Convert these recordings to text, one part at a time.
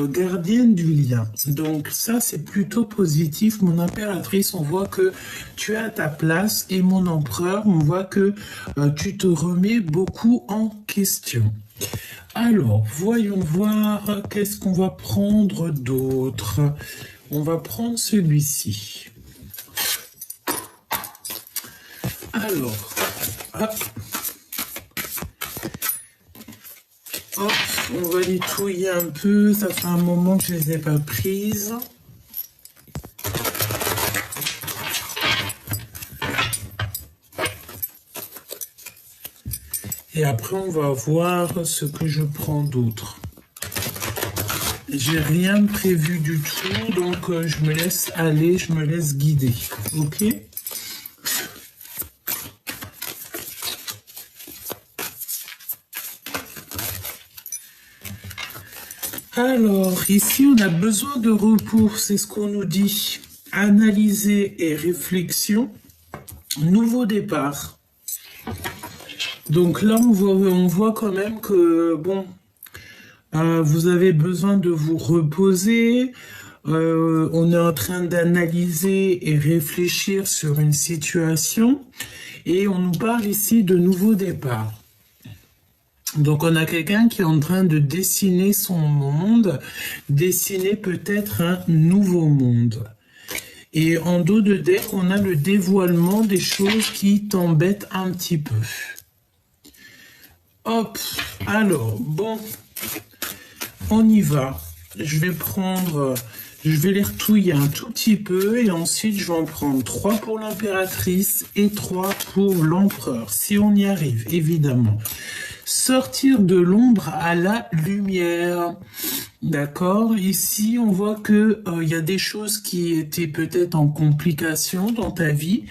gardienne du lien. Donc ça, c'est plutôt positif. Mon impératrice, on voit que tu es à ta place et mon empereur, on voit que tu te remets beaucoup en question. Alors, voyons voir qu'est-ce qu'on va prendre d'autre. On va prendre celui-ci. Alors, hop. Hop, on va les touiller un peu. Ça fait un moment que je les ai pas prises. Et après, on va voir ce que je prends d'autre. J'ai rien prévu du tout, donc je me laisse aller, je me laisse guider. Ok ? Alors, ici, on a besoin de repos, c'est ce qu'on nous dit. Analyser et réflexion, nouveau départ. Donc là, on voit quand même que, bon, vous avez besoin de vous reposer. On est en train d'analyser et réfléchir sur une situation. Et on nous parle ici de nouveau départ. Donc on a quelqu'un qui est en train de dessiner son monde, dessiner peut-être un nouveau monde. Et en dos de deck, on a le dévoilement des choses qui t'embêtent un petit peu. Hop, alors, bon, on y va. Je vais les retouiller un tout petit peu et ensuite je vais en prendre 3 pour l'impératrice et 3 pour l'empereur, si on y arrive, évidemment. Sortir de l'ombre à la lumière. D'accord. Ici, on voit que y a des choses qui étaient peut-être en complication dans ta vie.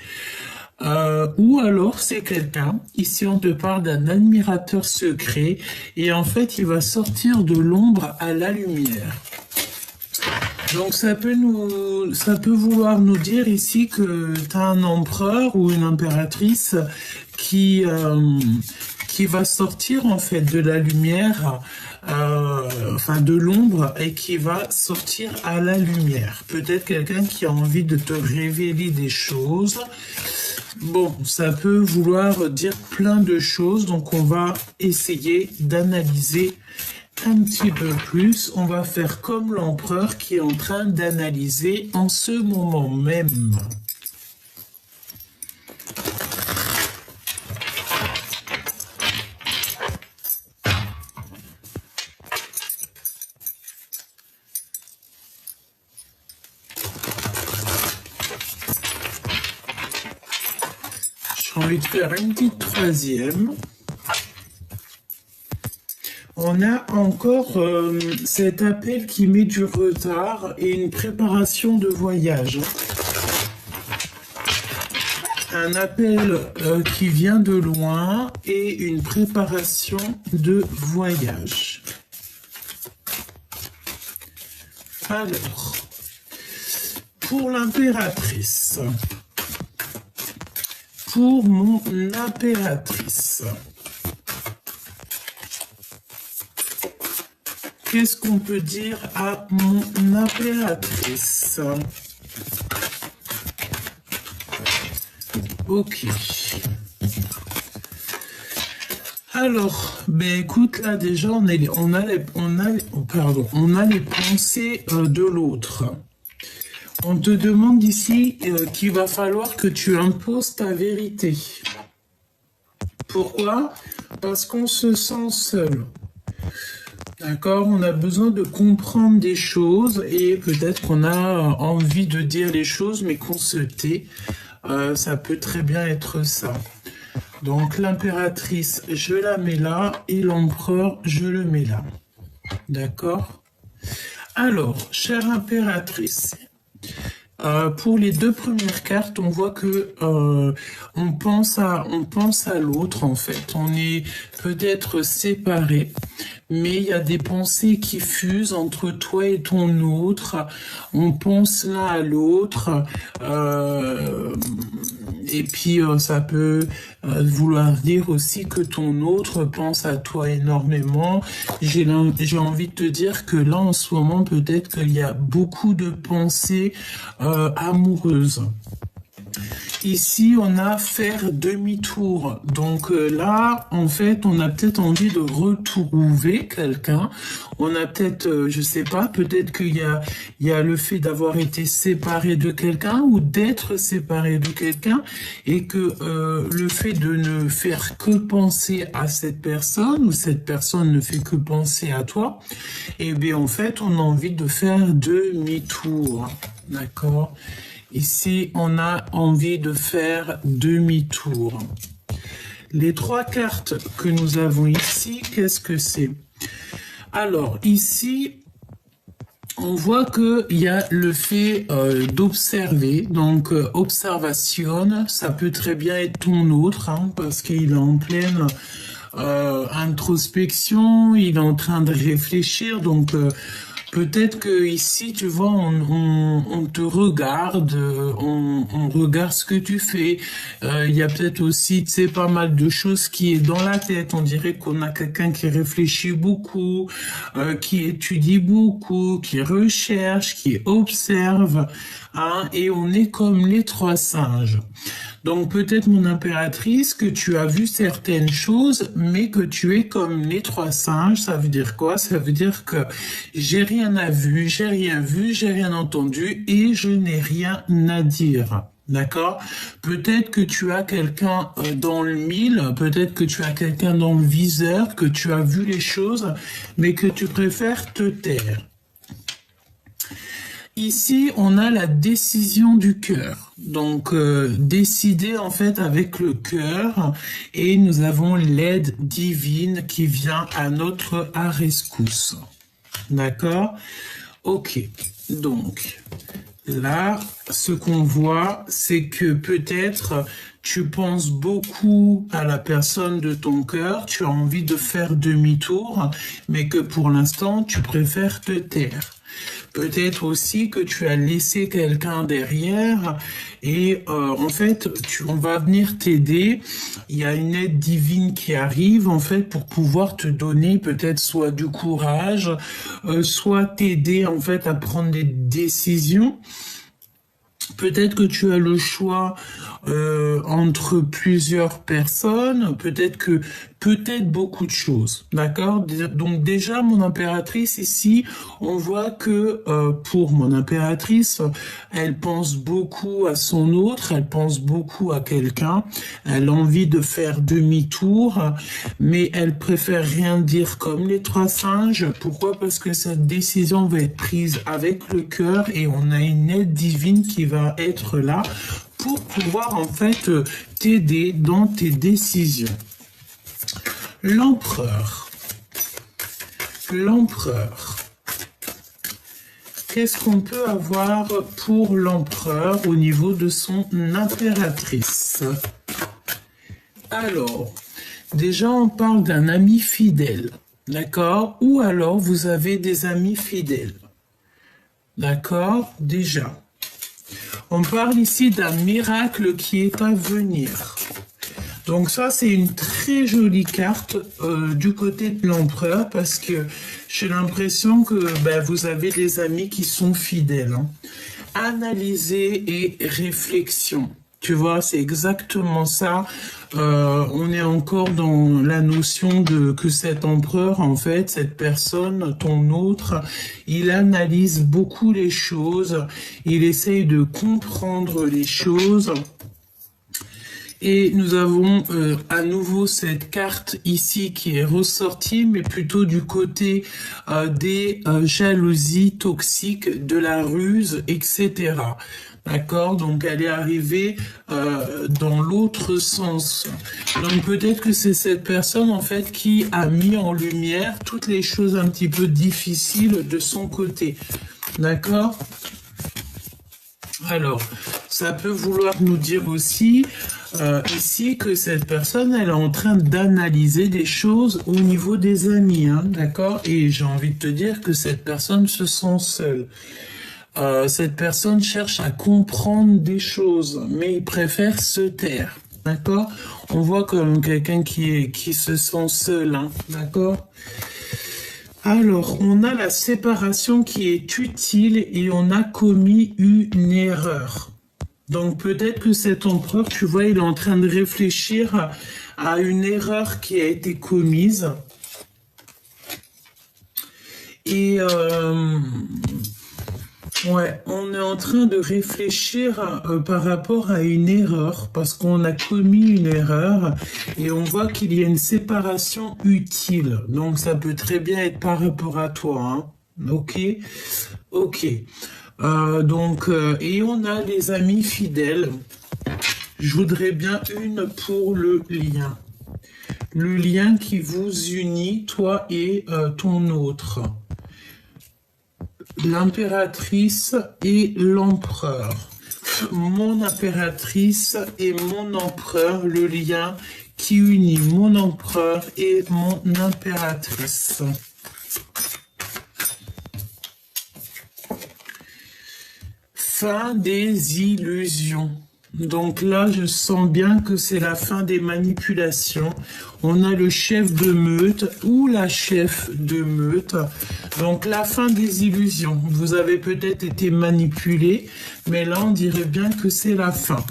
Ou alors c'est quelqu'un, ici on te parle d'un admirateur secret, et en fait il va sortir de l'ombre à la lumière. Donc ça peut vouloir nous dire ici que tu as un empereur ou une impératrice qui va sortir en fait de la lumière, enfin de l'ombre, et qui va sortir à la lumière. Peut-être quelqu'un qui a envie de te révéler des choses. Bon, ça peut vouloir dire plein de choses, donc on va essayer d'analyser un petit peu plus. On va faire comme l'empereur qui est en train d'analyser en ce moment même. J'ai envie de faire une petite troisième. On a encore cet appel qui met du retard et une préparation de voyage. Un appel qui vient de loin et une préparation de voyage. Alors, pour l'impératrice. Pour mon impératrice. Qu'est-ce qu'on peut dire à mon impératrice? Ok. Alors, ben écoute, là déjà, on a les pensées de l'autre. On te demande ici qu'il va falloir que tu imposes ta vérité. Pourquoi? Parce qu'on se sent seul. D'accord, on a besoin de comprendre des choses et peut-être qu'on a envie de dire les choses mais qu'on se tait. Ça peut très bien être ça. Donc l'impératrice, je la mets là et l'empereur, je le mets là. D'accord? Alors, chère impératrice, pour les deux premières cartes, on voit que on pense à l'autre en fait. On est peut-être séparés, mais il y a des pensées qui fusent entre toi et ton autre. On pense l'un à l'autre. et puis ça peut vouloir dire aussi que ton autre pense à toi énormément. J'ai envie de te dire que là en ce moment peut-être qu'il y a beaucoup de pensées amoureuses. Ici, on a faire demi-tour. Donc là, en fait, on a peut-être envie de retrouver quelqu'un. On a peut-être, je sais pas, peut-être qu'il y a le fait d'avoir été séparé de quelqu'un ou d'être séparé de quelqu'un et que le fait de ne faire que penser à cette personne ou cette personne ne fait que penser à toi, eh bien, en fait, on a envie de faire demi-tour. D'accord ? Ici, on a envie de faire demi-tour. Les trois cartes que nous avons ici, qu'est-ce que c'est? Alors, ici, on voit qu'il y a le fait d'observer. Donc, observation, ça peut très bien être ton autre, hein, parce qu'il est en pleine introspection, il est en train de réfléchir, donc... peut-être que ici, tu vois, on te regarde, on regarde ce que tu fais. Il y a peut-être aussi, tu sais, pas mal de choses qui est dans la tête. On dirait qu'on a quelqu'un qui réfléchit beaucoup, qui étudie beaucoup, qui recherche, qui observe, hein, et on est comme les trois singes. Donc peut-être mon impératrice que tu as vu certaines choses, mais que tu es comme les trois singes. Ça veut dire quoi? Ça veut dire que j'ai rien vu, j'ai rien entendu et je n'ai rien à dire. D'accord? Peut-être que tu as quelqu'un dans le mille, peut-être que tu as quelqu'un dans le viseur, que tu as vu les choses, mais que tu préfères te taire. Ici, on a la décision du cœur. Donc, décider en fait avec le cœur. Et nous avons l'aide divine qui vient à notre rescousse. D'accord? Ok. Donc, là, ce qu'on voit, c'est que peut-être tu penses beaucoup à la personne de ton cœur, tu as envie de faire demi-tour, mais que pour l'instant, tu préfères te taire. Peut-être aussi que tu as laissé quelqu'un derrière et en fait, on va venir t'aider. Il y a une aide divine qui arrive en fait pour pouvoir te donner peut-être soit du courage, soit t'aider en fait à prendre des décisions. Peut-être que tu as le choix entre plusieurs personnes, peut-être beaucoup de choses, d'accord? Donc déjà, mon impératrice ici, on voit que pour mon impératrice, elle pense beaucoup à son autre, elle pense beaucoup à quelqu'un, elle a envie de faire demi-tour, mais elle préfère rien dire comme les trois singes. Pourquoi? Parce que cette décision va être prise avec le cœur et on a une aide divine qui va être là pour pouvoir en fait t'aider dans tes décisions. L'empereur. Qu'est-ce qu'on peut avoir pour l'empereur au niveau de son impératrice? Alors, déjà on parle d'un ami fidèle, d'accord? Ou alors vous avez des amis fidèles, d'accord? Déjà. On parle ici d'un miracle qui est à venir. Donc ça, c'est une très jolie carte du côté de l'empereur parce que j'ai l'impression que vous avez des amis qui sont fidèles. Hein. Analyser et réflexion. Tu vois, c'est exactement ça. On est encore dans la notion de que cet empereur, en fait, cette personne, ton autre, il analyse beaucoup les choses, il essaye de comprendre les choses. Et nous avons à nouveau cette carte ici qui est ressortie, mais plutôt du côté des jalousies toxiques, de la ruse, etc. D'accord? Donc elle est arrivée dans l'autre sens. Donc peut-être que c'est cette personne en fait qui a mis en lumière toutes les choses un petit peu difficiles de son côté. D'accord? Alors, ça peut vouloir nous dire aussi ici que cette personne, elle est en train d'analyser des choses au niveau des amis, hein, d'accord? Et j'ai envie de te dire que cette personne se sent seule. cette personne cherche à comprendre des choses, mais il préfère se taire. D'accord? On voit comme quelqu'un qui se sent seul, hein, d'accord? Alors, on a la séparation qui est utile et on a commis une erreur. Donc, peut-être que cet empereur, tu vois, il est en train de réfléchir à une erreur qui a été commise. Et ouais, on est en train de réfléchir par rapport à une erreur, parce qu'on a commis une erreur et on voit qu'il y a une séparation utile. Donc ça peut très bien être par rapport à toi, hein. Ok, ok. Et on a les amis fidèles. Je voudrais bien une pour le lien. Le lien qui vous unit, toi et ton autre. L'impératrice et l'empereur. Mon impératrice et mon empereur, le lien qui unit mon empereur et mon impératrice. Fin des illusions. Donc là, je sens bien que c'est la fin des manipulations. On a le chef de meute ou la chef de meute. Donc la fin des illusions. Vous avez peut-être été manipulé, mais là, on dirait bien que c'est la fin.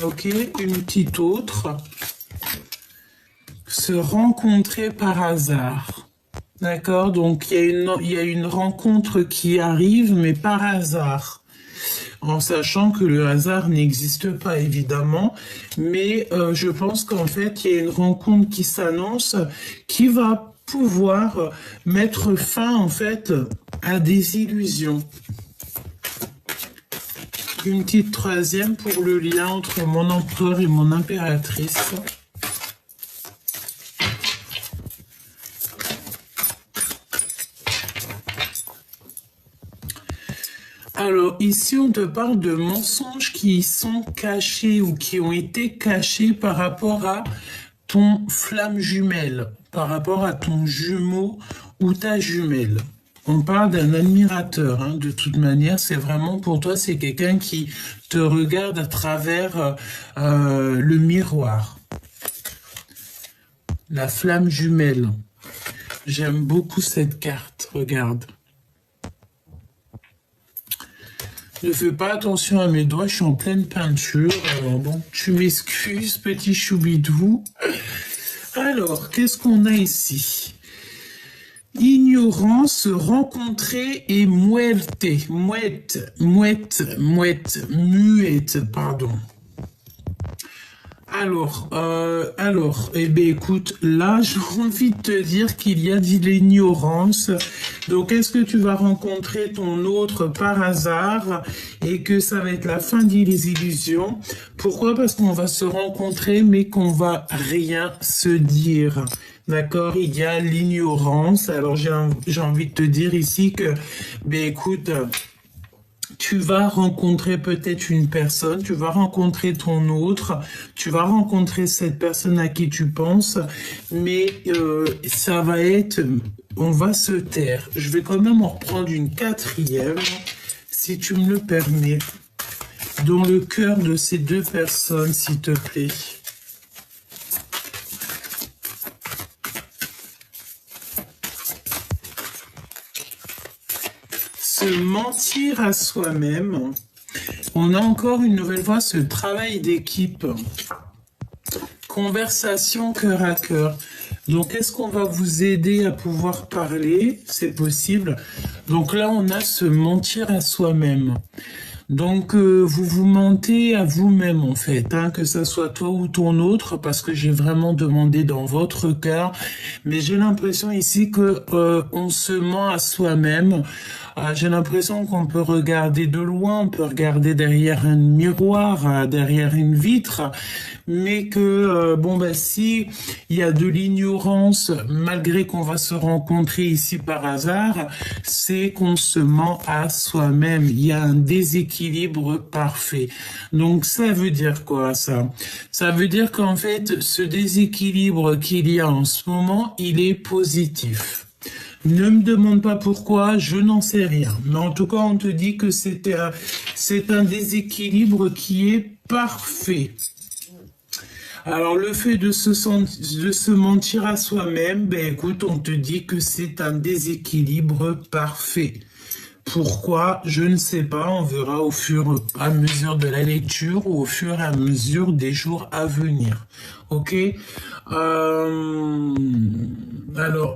Ok, une petite autre. Se rencontrer par hasard. D'accord, donc il y a une rencontre qui arrive, mais par hasard. En sachant que le hasard n'existe pas évidemment, mais je pense qu'en fait il y a une rencontre qui s'annonce qui va pouvoir mettre fin en fait à des illusions. Une petite troisième pour le lien entre mon empereur et mon impératrice. Alors, ici, on te parle de mensonges qui sont cachés ou qui ont été cachés par rapport à ton flamme jumelle, par rapport à ton jumeau ou ta jumelle. On parle d'un admirateur, hein, de toute manière, c'est vraiment pour toi, c'est quelqu'un qui te regarde à travers le miroir. La flamme jumelle. J'aime beaucoup cette carte, regarde. Ne fais pas attention à mes doigts, je suis en pleine peinture. Alors bon, tu m'excuses, petit choubidou. Alors, qu'est-ce qu'on a ici? Ignorance, rencontrer et muerte, pardon. Alors, eh bien, écoute, là, j'ai envie de te dire qu'il y a de l'ignorance. Donc, est-ce que tu vas rencontrer ton autre par hasard et que ça va être la fin des illusions? Pourquoi? Parce qu'on va se rencontrer, mais qu'on va rien se dire. D'accord? Il y a l'ignorance. Alors, j'ai envie de te dire ici que, ben, écoute, tu vas rencontrer peut-être une personne, tu vas rencontrer ton autre, tu vas rencontrer cette personne à qui tu penses, mais ça va être, on va se taire. Je vais quand même en reprendre une quatrième, si tu me le permets, dans le cœur de ces deux personnes, s'il te plaît. Se mentir à soi-même. On a encore une nouvelle fois ce travail d'équipe. Conversation cœur à cœur. Donc, est-ce qu'on va vous aider à pouvoir parler? C'est possible. Donc là, on a se mentir à soi-même. Donc, vous vous mentez à vous-même, en fait, hein, que ça soit toi ou ton autre, parce que j'ai vraiment demandé dans votre cœur. Mais j'ai l'impression ici que on se ment à soi-même. J'ai l'impression qu'on peut regarder de loin, on peut regarder derrière un miroir, derrière une vitre, mais que, si il y a de l'ignorance, malgré qu'on va se rencontrer ici par hasard, c'est qu'on se ment à soi-même. Il y a un déséquilibre parfait. Donc, ça veut dire quoi, ça? Ça veut dire qu'en fait, ce déséquilibre qu'il y a en ce moment, il est positif. Ne me demande pas pourquoi, je n'en sais rien. Mais en tout cas, on te dit que c'est un déséquilibre qui est parfait. Alors, le fait de se mentir à soi-même, ben écoute, on te dit que c'est un déséquilibre parfait. Pourquoi? Je ne sais pas, on verra au fur et à mesure de la lecture ou au fur et à mesure des jours à venir. Ok? Alors,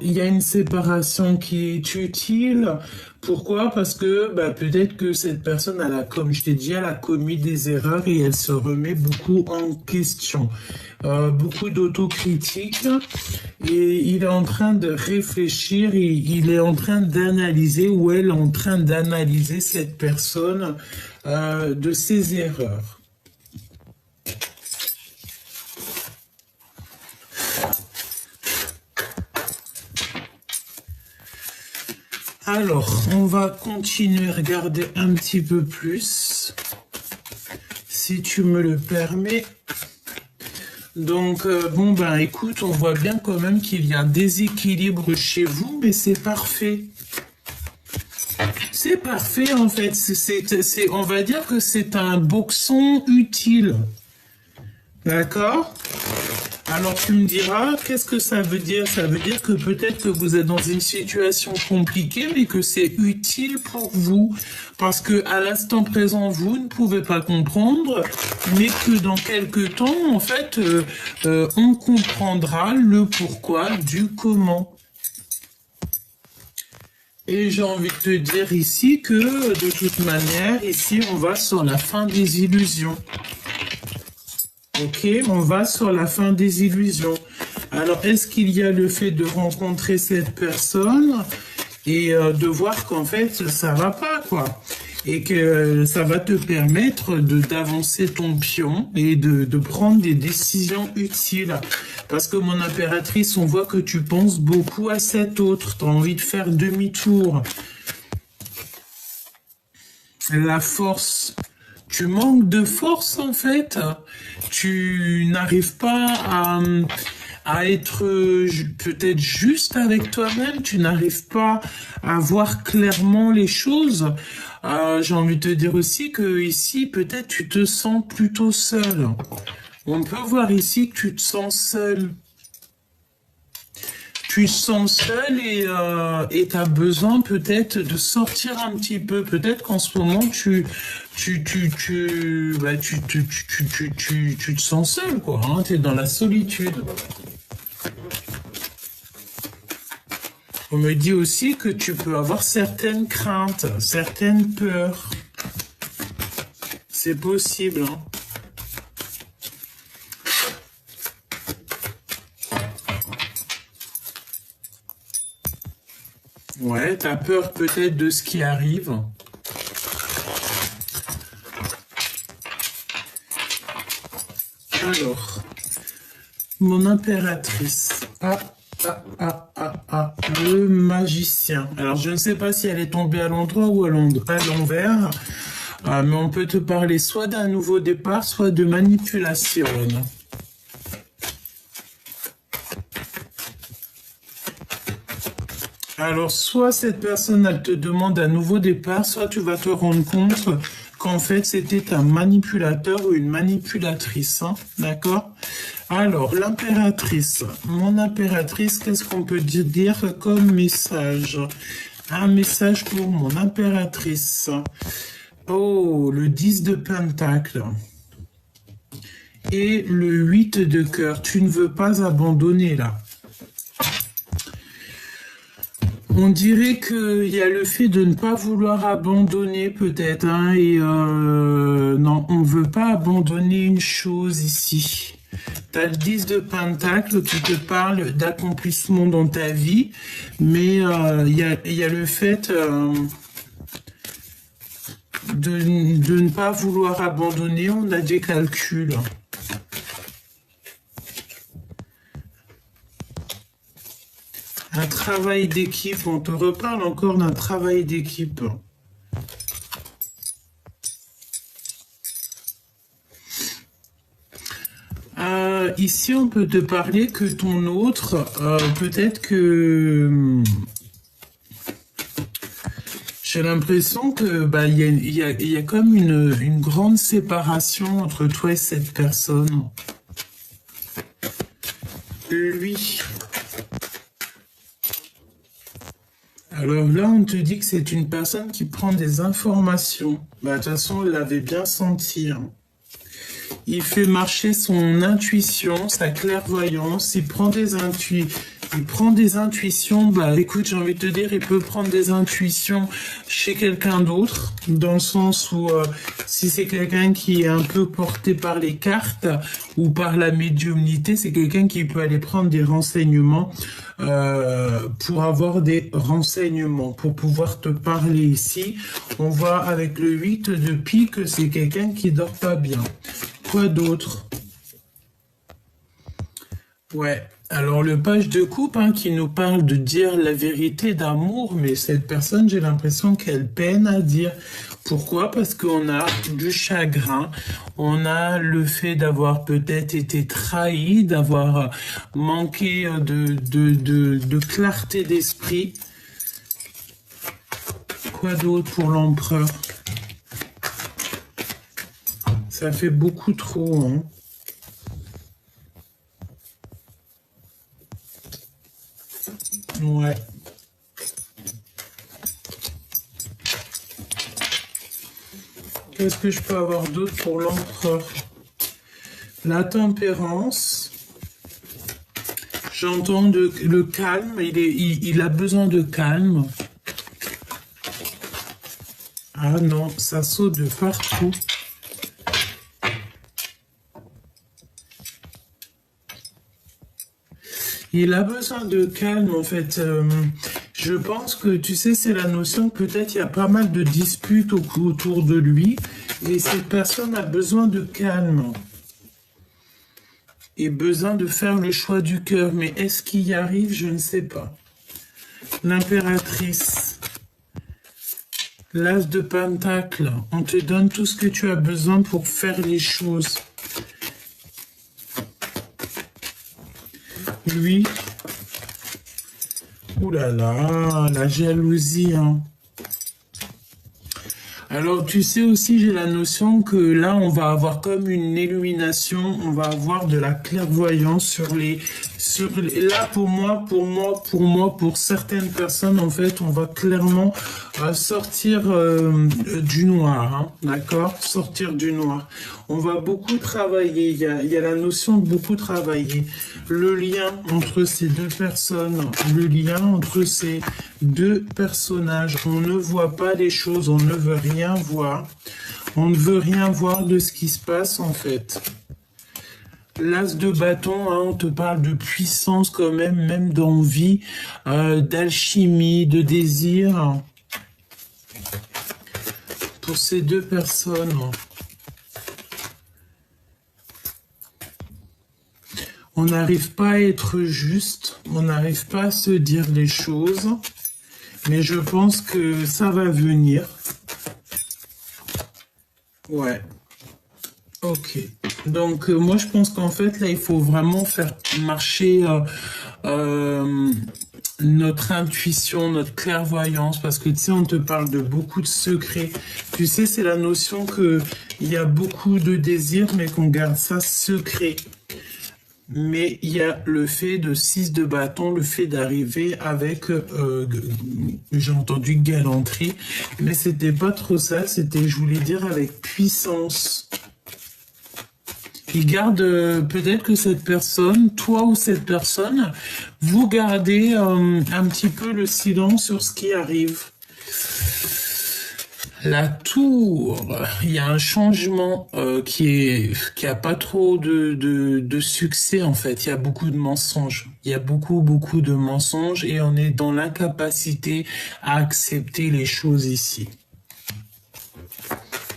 il y a une séparation qui est utile. Pourquoi? Parce que bah, peut-être que cette personne, comme je t'ai dit, elle a commis des erreurs et elle se remet beaucoup en question. Beaucoup d'autocritique et il est en train de réfléchir, il est en train d'analyser ou elle est en train d'analyser cette personne de ses erreurs. Alors, on va continuer à regarder un petit peu plus, si tu me le permets. Donc, bon, ben écoute, on voit bien quand même qu'il y a un déséquilibre chez vous, mais c'est parfait. C'est parfait, en fait. On va dire que c'est un boxon utile. D'accord? Alors, tu me diras, qu'est-ce que ça veut dire? Ça veut dire que peut-être que vous êtes dans une situation compliquée, mais que c'est utile pour vous. Parce que à l'instant présent, vous ne pouvez pas comprendre, mais que dans quelques temps, en fait, on comprendra le pourquoi du comment. Et j'ai envie de te dire ici que, de toute manière, ici, on va sur la fin des illusions. Ok, on va sur la fin des illusions. Alors, est-ce qu'il y a le fait de rencontrer cette personne et de voir qu'en fait, ça va pas, quoi. Et que ça va te permettre d'avancer ton pion et de prendre des décisions utiles. Parce que mon impératrice, on voit que tu penses beaucoup à cet autre. Tu as envie de faire demi-tour. La force. Tu manques de force, en fait. Tu n'arrives pas à être peut-être juste avec toi-même. Tu n'arrives pas à voir clairement les choses. J'ai envie de te dire aussi que ici, peut-être tu te sens plutôt seul. On peut voir ici que tu te sens seul. Tu te sens seul et tu as besoin peut-être de sortir un petit peu. Peut-être qu'en ce moment, tu te sens seul, quoi. Hein, tu es dans la solitude. On me dit aussi que tu peux avoir certaines craintes, certaines peurs. C'est possible, hein. Ouais, t'as peur peut-être de ce qui arrive. Alors, mon impératrice. Le magicien. Alors, je ne sais pas si elle est tombée à l'endroit ou à l'envers, mais on peut te parler soit d'un nouveau départ, soit de manipulation. Alors, soit cette personne, elle te demande un nouveau départ, soit tu vas te rendre compte qu'en fait, c'était un manipulateur ou une manipulatrice. Hein, d'accord? Alors, l'impératrice. Mon impératrice, qu'est-ce qu'on peut dire comme message? Un message pour mon impératrice. Oh, le 10 de Pentacle. Et le 8 de cœur. Tu ne veux pas abandonner, là. On dirait qu'il y a le fait de ne pas vouloir abandonner peut-être, hein, et non, on ne veut pas abandonner une chose ici. Tu as le 10 de Pentacle qui te parle d'accomplissement dans ta vie, mais il y a le fait de ne pas vouloir abandonner, on a des calculs. Un travail d'équipe, on te reparle encore d'un travail d'équipe. Ici, on peut te parler que ton autre, peut-être que J'ai l'impression que bah il y a comme une grande séparation entre toi et cette personne. Lui. Alors là, on te dit que c'est une personne qui prend des informations. Bah, de toute façon, on l'avait bien senti, hein. Il fait marcher son intuition, sa clairvoyance, il prend des intuitions, bah écoute, j'ai envie de te dire, il peut prendre des intuitions chez quelqu'un d'autre, dans le sens où si c'est quelqu'un qui est un peu porté par les cartes ou par la médiumnité, c'est quelqu'un qui peut aller prendre des renseignements pour avoir des renseignements, pour pouvoir te parler ici. On voit avec le 8 de pique que c'est quelqu'un qui dort pas bien. Quoi d'autre? Ouais. Alors le page de coupe hein, qui nous parle de dire la vérité d'amour, mais cette personne, j'ai l'impression qu'elle peine à dire. Pourquoi? Parce qu'on a du chagrin, on a le fait d'avoir peut-être été trahi, d'avoir manqué de clarté d'esprit. Quoi d'autre pour l'empereur? Ça fait beaucoup trop, hein. Ouais. Qu'est-ce que je peux avoir d'autre pour l'empereur? La tempérance. J'entends le calme. Il a besoin de calme. Ah non, ça saute de partout. Il a besoin de calme, en fait. Je pense que, tu sais, c'est la notion que peut-être il y a pas mal de disputes autour de lui. Et cette personne a besoin de calme. Et besoin de faire le choix du cœur. Mais est-ce qu'il y arrive? Je ne sais pas. L'impératrice. L'as de Pentacle. On te donne tout ce que tu as besoin pour faire les choses. Lui, ouh là là, la jalousie, hein. Alors, tu sais aussi, j'ai la notion que là, on va avoir comme une illumination, on va avoir de la clairvoyance là, pour certaines personnes, en fait, on va clairement sortir du noir, hein, d'accord? Sortir du noir. On va beaucoup travailler, il y a la notion de beaucoup travailler. Le lien entre ces deux personnes, le lien entre ces deux personnages. On ne voit pas les choses, on ne veut rien voir. On ne veut rien voir de ce qui se passe, en fait. L'as de bâton, hein, on te parle de puissance quand même d'envie, d'alchimie, de désir. Pour ces deux personnes. On n'arrive pas à être juste, on n'arrive pas à se dire les choses, mais je pense que ça va venir. Ouais. Ok. Donc, moi, je pense qu'en fait, là, il faut vraiment faire marcher notre intuition, notre clairvoyance, parce que, tu sais, on te parle de beaucoup de secrets. Tu sais, c'est la notion qu'il y a beaucoup de désirs, mais qu'on garde ça secret. Mais il y a le fait de 6 de bâton, le fait d'arriver avec, j'ai entendu galanterie, mais c'était pas trop ça, c'était, je voulais dire, avec puissance. Il garde, peut-être que cette personne, toi ou cette personne, vous gardez un petit peu le silence sur ce qui arrive. La tour, il y a un changement qui a pas trop de succès en fait. Il y a beaucoup de mensonges. Il y a beaucoup de mensonges et on est dans l'incapacité à accepter les choses ici.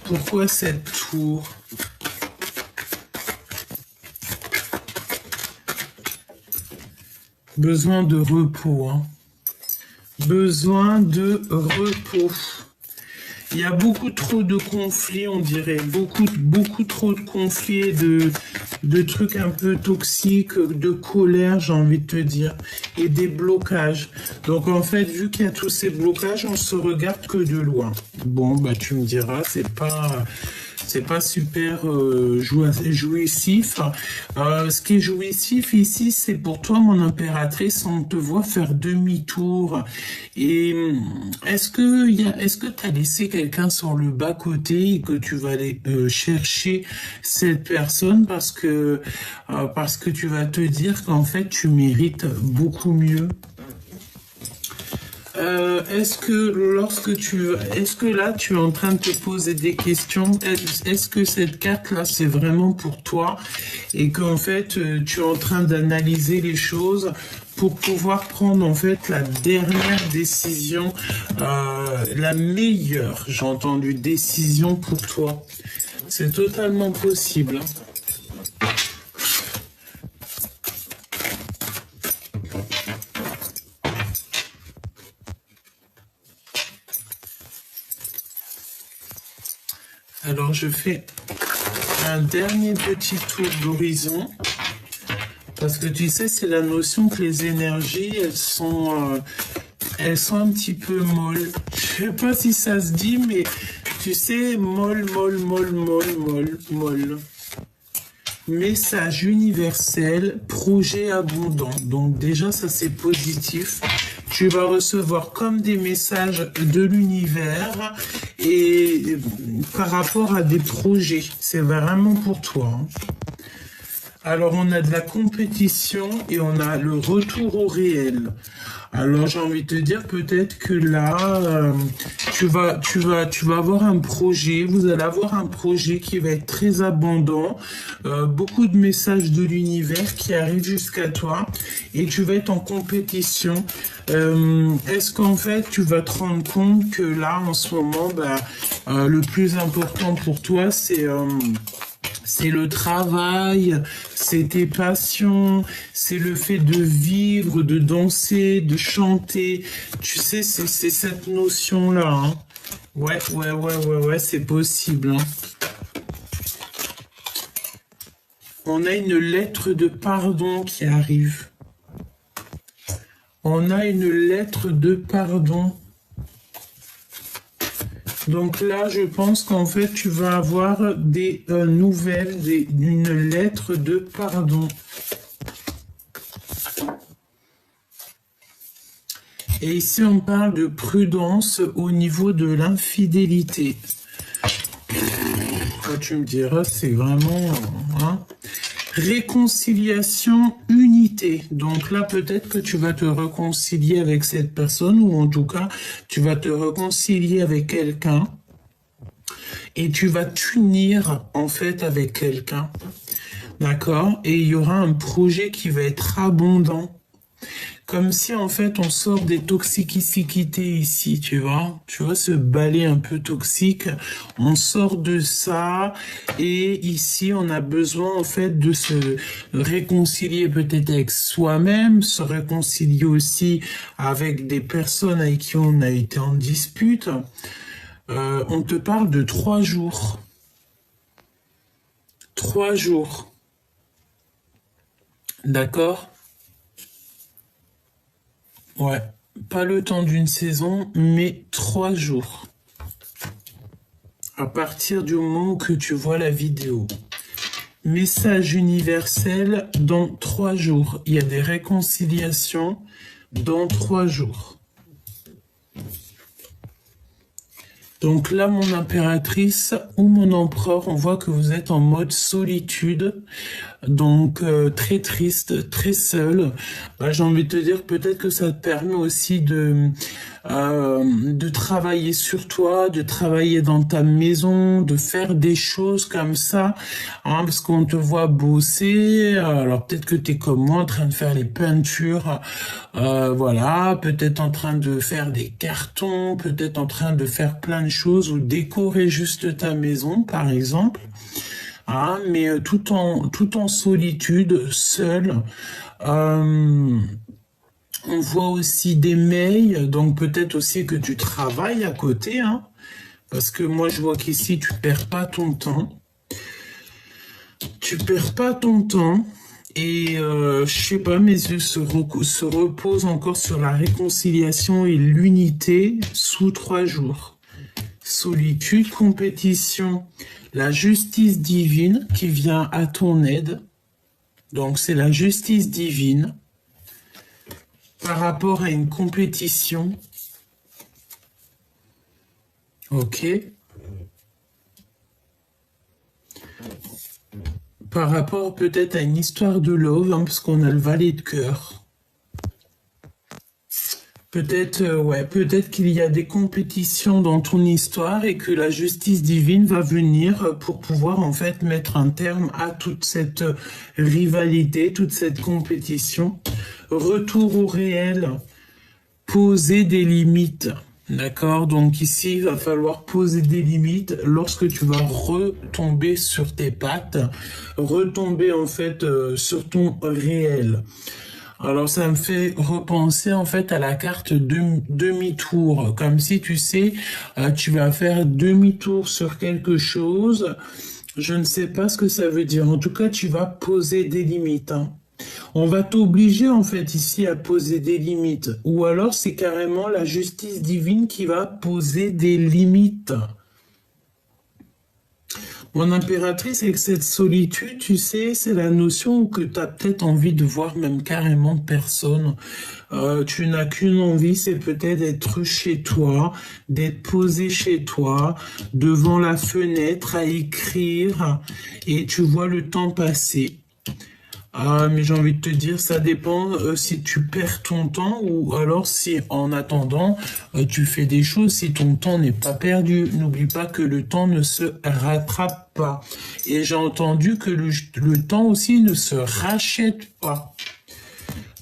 Pourquoi cette tour? Besoin de repos, hein. Besoin de repos. Il y a beaucoup trop de conflits, on dirait. Beaucoup trop de conflits et de trucs un peu toxiques, de colère, j'ai envie de te dire. Et des blocages. Donc, en fait, vu qu'il y a tous ces blocages, on se regarde que de loin. Bon, bah, tu me diras, c'est pas super jouissif. Ce qui est jouissif ici, c'est pour toi, mon impératrice, on te voit faire demi-tour. Et est-ce que tu as laissé quelqu'un sur le bas-côté et que tu vas aller chercher cette personne parce que tu vas te dire qu'en fait, tu mérites beaucoup mieux? Est-ce que là tu es en train de te poser des questions? Est-ce que cette carte là c'est vraiment pour toi et qu'en fait tu es en train d'analyser les choses pour pouvoir prendre en fait la dernière décision, la meilleure, j'ai entendu, décision pour toi? C'est totalement possible, hein. Alors, je fais un dernier petit tour d'horizon. Parce que tu sais, c'est la notion que les énergies, elles sont un petit peu molles. Je sais pas si ça se dit, mais tu sais, molle. Message universel, projet abondant. Donc déjà, ça c'est positif. Tu vas recevoir comme des messages de l'univers et par rapport à des projets. C'est vraiment pour toi, hein. Alors, on a de la compétition et on a le retour au réel. Alors, j'ai envie de te dire peut-être que là, tu vas avoir un projet, vous allez avoir un projet qui va être très abondant, beaucoup de messages de l'univers qui arrivent jusqu'à toi et tu vas être en compétition. Est-ce qu'en fait, tu vas te rendre compte que là, en ce moment, le plus important pour toi, c'est le travail, c'est tes passions, c'est le fait de vivre, de danser, de chanter. Tu sais, c'est cette notion-là, hein. Ouais, c'est possible, hein. On a une lettre de pardon qui arrive. On a une lettre de pardon. Donc là, je pense qu'en fait, tu vas avoir des nouvelles, une lettre de pardon. Et ici, on parle de prudence au niveau de l'infidélité. Tu me diras, c'est vraiment... hein. Réconciliation, unité. Donc là, peut-être que tu vas te réconcilier avec cette personne ou en tout cas, tu vas te réconcilier avec quelqu'un et tu vas t'unir en fait avec quelqu'un. D'accord? Et il y aura un projet qui va être abondant. Comme si en fait on sort des toxicités ici, tu vois ce balai un peu toxique, on sort de ça et ici on a besoin en fait de se réconcilier peut-être avec soi-même, se réconcilier aussi avec des personnes avec qui on a été en dispute. On te parle de 3 jours. 3 jours. D'accord? Ouais, pas le temps d'une saison, mais 3 jours. À partir du moment que tu vois la vidéo. Message universel dans 3 jours. Il y a des réconciliations dans 3 jours. Donc là, mon impératrice ou mon empereur, on voit que vous êtes en mode solitude. Donc très triste, très seul. J'ai envie de te dire peut-être que ça te permet aussi de travailler sur toi, de travailler dans ta maison, de faire des choses comme ça, hein, parce qu'on te voit bosser. Alors peut-être que tu es comme moi en train de faire les peintures, voilà, peut-être en train de faire des cartons, peut-être en train de faire plein de choses ou décorer juste ta maison, par exemple. Ah, mais tout en solitude, seul. On voit aussi des mails, donc peut-être aussi que tu travailles à côté, hein. Parce que moi, je vois qu'ici, tu perds pas ton temps. Tu perds pas ton temps. Et je sais pas, mes yeux se reposent encore sur la réconciliation et l'unité sous 3 jours. Solitude, compétition, la justice divine qui vient à ton aide. Donc c'est la justice divine par rapport à une compétition. Ok. Par rapport peut-être à une histoire de love, hein, parce qu'on a le valet de cœur. Peut-être, peut-être qu'il y a des compétitions dans ton histoire et que la justice divine va venir pour pouvoir en fait mettre un terme à toute cette rivalité, toute cette compétition. Retour au réel, poser des limites. D'accord? Donc ici, il va falloir poser des limites lorsque tu vas retomber sur tes pattes, retomber en fait sur ton réel. Alors ça me fait repenser en fait à la carte demi-tour, comme si tu sais, tu vas faire demi-tour sur quelque chose. Je ne sais pas ce que ça veut dire. En tout cas, tu vas poser des limites. Hein. On va t'obliger en fait ici à poser des limites. Ou alors c'est carrément la justice divine qui va poser des limites. Mon impératrice, avec cette solitude, tu sais, c'est la notion que tu as peut-être envie de voir même carrément personne. Tu n'as qu'une envie, c'est peut-être d'être chez toi, d'être posé chez toi, devant la fenêtre à écrire, et tu vois le temps passer. Ah, mais j'ai envie de te dire, ça dépend si tu perds ton temps ou alors si en attendant, tu fais des choses, si ton temps n'est pas perdu. N'oublie pas que le temps ne se rattrape pas. Et j'ai entendu que le temps aussi ne se rachète pas.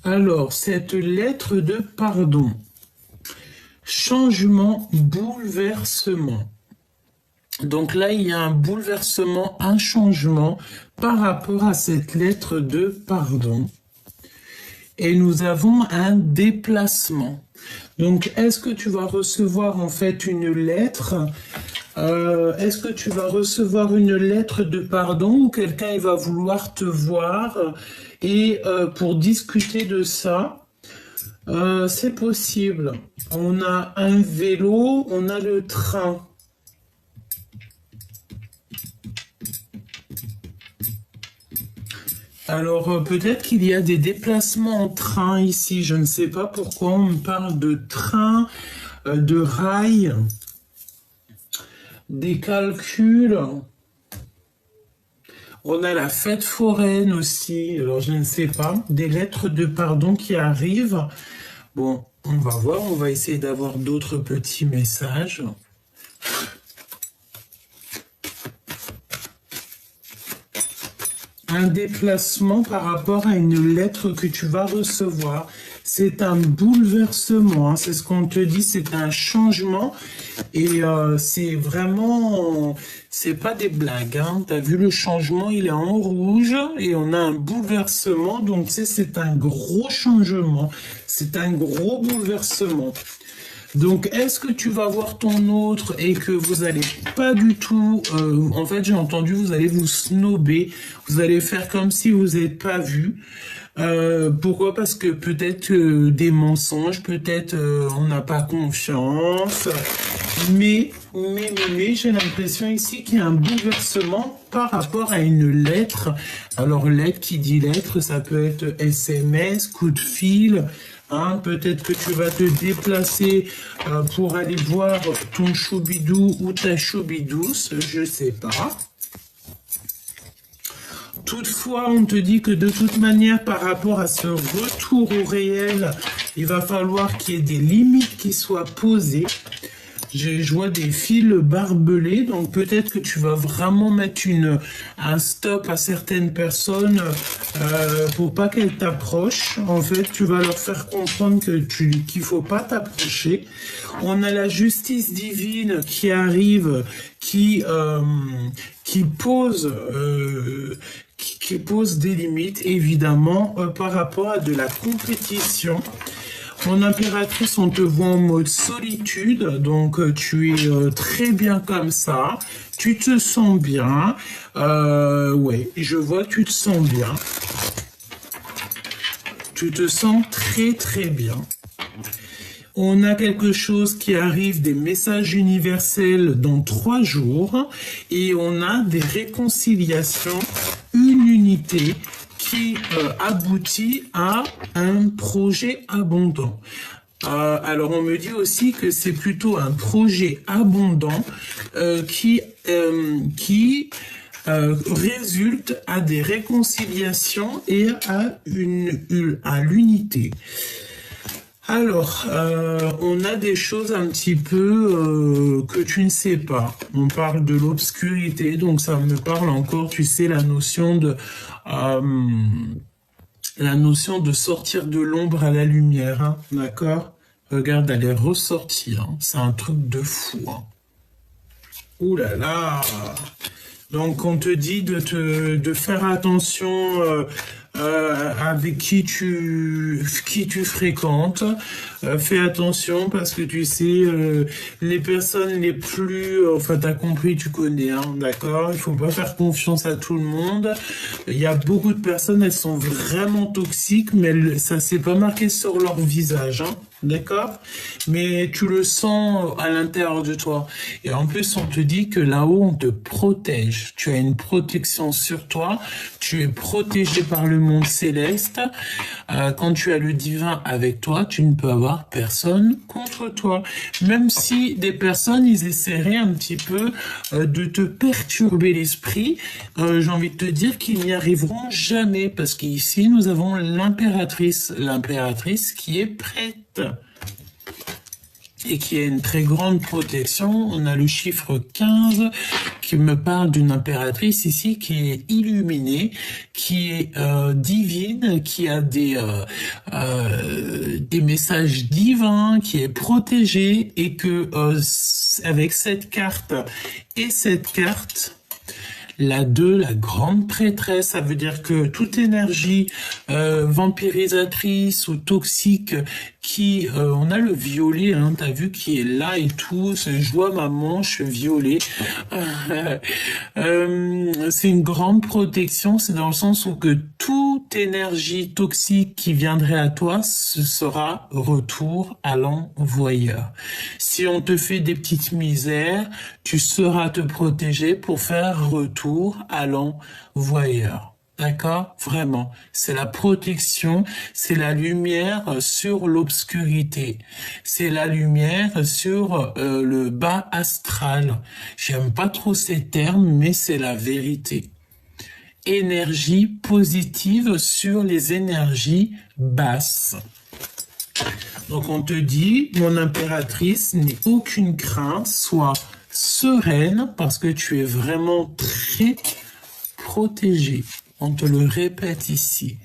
Alors, cette lettre de pardon. Changement, bouleversement. Donc là, il y a un bouleversement, un changement par rapport à cette lettre de pardon. Et nous avons un déplacement. Donc, est-ce que tu vas recevoir en fait une lettre est-ce que tu vas recevoir une lettre de pardon ou quelqu'un il va vouloir te voir et pour discuter de ça, c'est possible. On a un vélo, on a le train. Alors, peut-être qu'il y a des déplacements en train ici. Je ne sais pas pourquoi on me parle de train, de rail, des calculs. On a la fête foraine aussi. Alors, je ne sais pas. Des lettres de pardon qui arrivent. Bon, on va voir. On va essayer d'avoir d'autres petits messages. Un déplacement par rapport à une lettre que tu vas recevoir. C'est un bouleversement, hein, c'est ce qu'on te dit, c'est un changement et c'est vraiment, c'est pas des blagues. Hein. Tu as vu le changement, il est en rouge et on a un bouleversement, donc c'est un gros changement, c'est un gros bouleversement. Donc, est-ce que tu vas voir ton autre et que vous allez pas du tout... en fait, j'ai entendu, vous allez vous snober. Vous allez faire comme si vous n'êtes pas vu. Pourquoi? Parce que peut-être des mensonges, peut-être on n'a pas confiance. Mais j'ai l'impression ici qu'il y a un bouleversement par rapport à une lettre. Alors, lettre qui dit lettre, ça peut être SMS, coup de fil... Hein, peut-être que tu vas te déplacer pour aller voir ton choubidou ou ta choubidouce, je sais pas. Toutefois, on te dit que de toute manière, par rapport à ce retour au réel, il va falloir qu'il y ait des limites qui soient posées. Je vois des fils barbelés, donc peut-être que tu vas vraiment mettre un stop à certaines personnes pour pas qu'elles t'approchent. En fait, tu vas leur faire comprendre qu'il faut pas t'approcher. On a la justice divine qui arrive, qui pose des limites, évidemment, par rapport à de la compétition. Mon impératrice, on te voit en mode solitude, donc tu es très bien comme ça. Tu te sens bien. Ouais, je vois que tu te sens bien. Tu te sens très très bien. On a quelque chose qui arrive, des messages universels dans 3 jours. Et on a des réconciliations, une unité qui aboutit à un projet abondant. Alors on me dit aussi que c'est plutôt un projet abondant qui résulte à des réconciliations et à l'unité. Alors, on a des choses un petit peu que tu ne sais pas. On parle de l'obscurité, donc ça me parle encore, tu sais, la notion de sortir de l'ombre à la lumière, hein, d'accord? Regarde, elle est ressortie, hein. C'est un truc de fou, hein. Ouh là là! Donc on te dit de faire attention avec qui tu fréquentes. Fais attention parce que tu sais les personnes les plus, enfin t'as compris, tu connais, hein, d'accord. Il faut pas faire confiance à tout le monde. Il y a beaucoup de personnes, elles sont vraiment toxiques, mais ça s'est pas marqué sur leur visage, hein. D'accord? Mais tu le sens à l'intérieur de toi. Et en plus, on te dit que là-haut, on te protège. Tu as une protection sur toi. Tu es protégé par le monde céleste. Quand tu as le divin avec toi, tu ne peux avoir personne contre toi. Même si des personnes, ils essaieraient un petit peu de te perturber l'esprit, j'ai envie de te dire qu'ils n'y arriveront jamais. Parce qu'ici, nous avons l'impératrice. L'impératrice qui est prête et qui a une très grande protection. On a le chiffre 15 qui me parle d'une impératrice ici qui est illuminée, qui est divine, qui a des messages divins, qui est protégée et que avec cette carte et cette carte, la 2, la grande prêtresse, ça veut dire que toute énergie vampirisatrice ou toxique qui, on a le violet, hein, t'as vu, qui est là et tout, je vois ma manche violet. C'est une grande protection, c'est dans le sens où que toute énergie toxique qui viendrait à toi, ce sera retour à l'envoyeur. Si on te fait des petites misères, tu sauras te protéger pour faire retour à l'envoyeur. D'accord? Vraiment. C'est la protection, c'est la lumière sur l'obscurité. C'est la lumière sur le bas astral. J'aime pas trop ces termes, mais c'est la vérité. Énergie positive sur les énergies basses. Donc on te dit, mon impératrice, n'aie aucune crainte, sois sereine parce que tu es vraiment très protégée. On te le répète ici.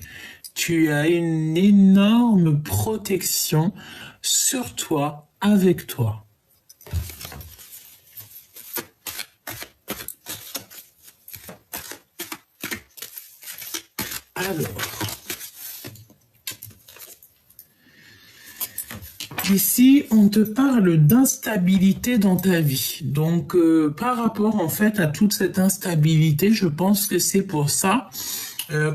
Tu as une énorme protection sur toi, avec toi. Alors, ici, on te parle d'instabilité dans ta vie. Donc, par rapport en fait à toute cette instabilité, je pense que c'est pour ça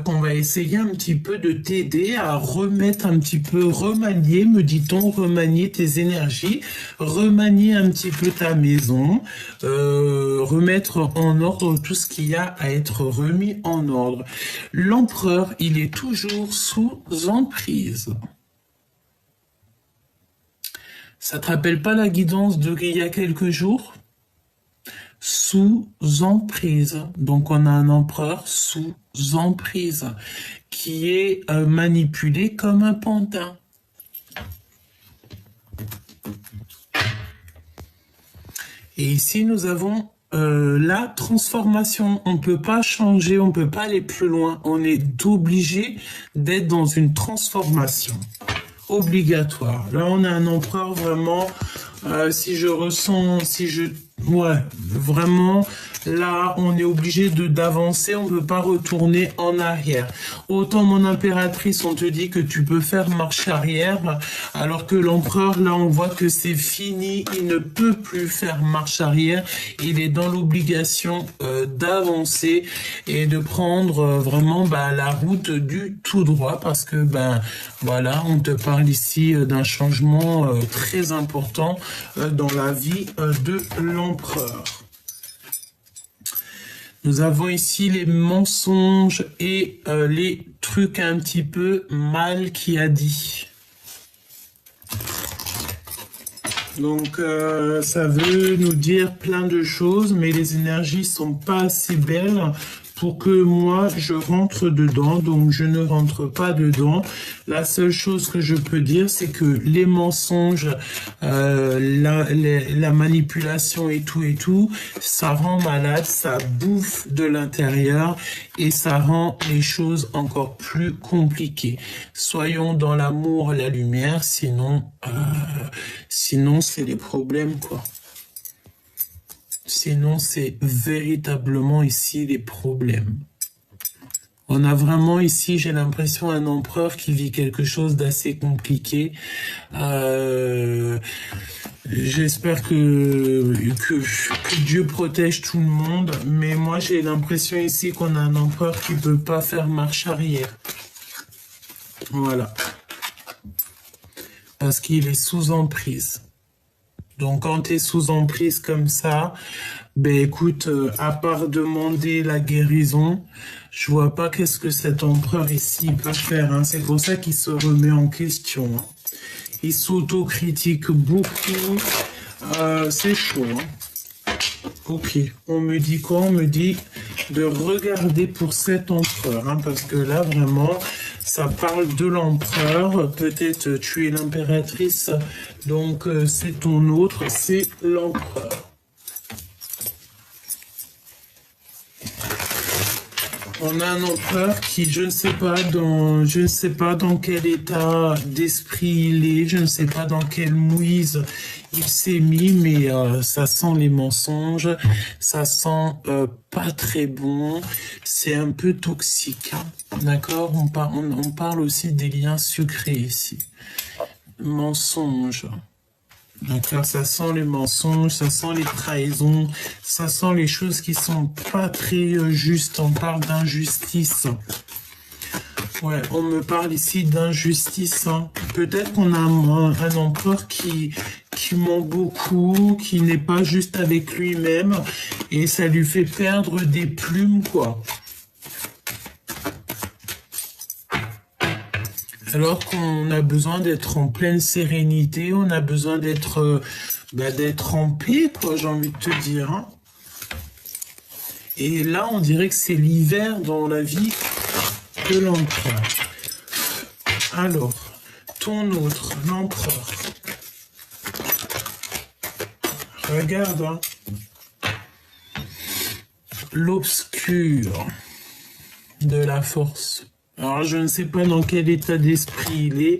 qu'on va essayer un petit peu de t'aider à remettre un petit peu, remanier, me dit-on, remanier tes énergies, remanier un petit peu ta maison, remettre en ordre tout ce qu'il y a à être remis en ordre. L'empereur, il est toujours sous emprise. Ça te rappelle pas la guidance d'il y a quelques jours? Sous emprise. Donc on a un empereur sous emprise qui est manipulé comme un pantin. Et ici nous avons la transformation. On ne peut pas changer, on ne peut pas aller plus loin. On est obligé d'être dans une transformation obligatoire. Là, on a un empereur vraiment, si je Ouais, vraiment, là, on est obligé d'avancer, on ne peut pas retourner en arrière. Autant mon impératrice, on te dit que tu peux faire marche arrière, alors que l'empereur, là, on voit que c'est fini, il ne peut plus faire marche arrière, il est dans l'obligation d'avancer et de prendre vraiment la route du tout droit, parce que, voilà, on te parle ici d'un changement très important dans la vie de l'empereur. Nous avons ici les mensonges et les trucs un petit peu mal qu'il a dit. Donc ça veut nous dire plein de choses, mais les énergies sont pas assez belles pour que moi je rentre dedans, donc je ne rentre pas dedans. La seule chose que je peux dire, c'est que les mensonges, la manipulation et tout, ça rend malade, ça bouffe de l'intérieur et ça rend les choses encore plus compliquées. Soyons dans l'amour, la lumière, sinon c'est les problèmes, quoi. Sinon, c'est véritablement ici les problèmes. On a vraiment ici, j'ai l'impression, un empereur qui vit quelque chose d'assez compliqué. J'espère que Dieu protège tout le monde, mais moi j'ai l'impression ici qu'on a un empereur qui peut pas faire marche arrière. Voilà. Parce qu'il est sous emprise. Donc, quand tu es sous emprise comme ça, écoute, à part demander la guérison, je vois pas qu'est-ce que cet empereur ici peut faire. Hein. C'est pour ça qu'il se remet en question. Hein. Il s'autocritique beaucoup. C'est chaud. Hein. Ok, on me dit quoi? On me dit de regarder pour cet empereur. Hein, parce que là, vraiment... Ça parle de l'empereur, peut-être tu es l'impératrice, donc c'est ton autre, c'est l'empereur. On a un empereur qui, je ne sais pas dans quel état d'esprit il est, je ne sais pas dans quelle mouise il s'est mis, mais ça sent les mensonges, ça sent pas très bon, c'est un peu toxique, hein. D'accord, on parle aussi des liens sucrés ici. Mensonges. D'accord, ça sent les mensonges, ça sent les trahisons, ça sent les choses qui sont pas très justes. On parle d'injustice. Ouais, on me parle ici d'injustice. Hein. Peut-être qu'on a un empereur qui ment beaucoup, qui n'est pas juste avec lui-même, et ça lui fait perdre des plumes, quoi. Alors qu'on a besoin d'être en pleine sérénité, on a besoin d'être en paix, quoi, j'ai envie de te dire. Hein. Et là, on dirait que c'est l'hiver dans la vie de l'empereur. Alors, ton autre, l'empereur. Regarde, hein. L'obscur de la force. Alors, je ne sais pas dans quel état d'esprit il est,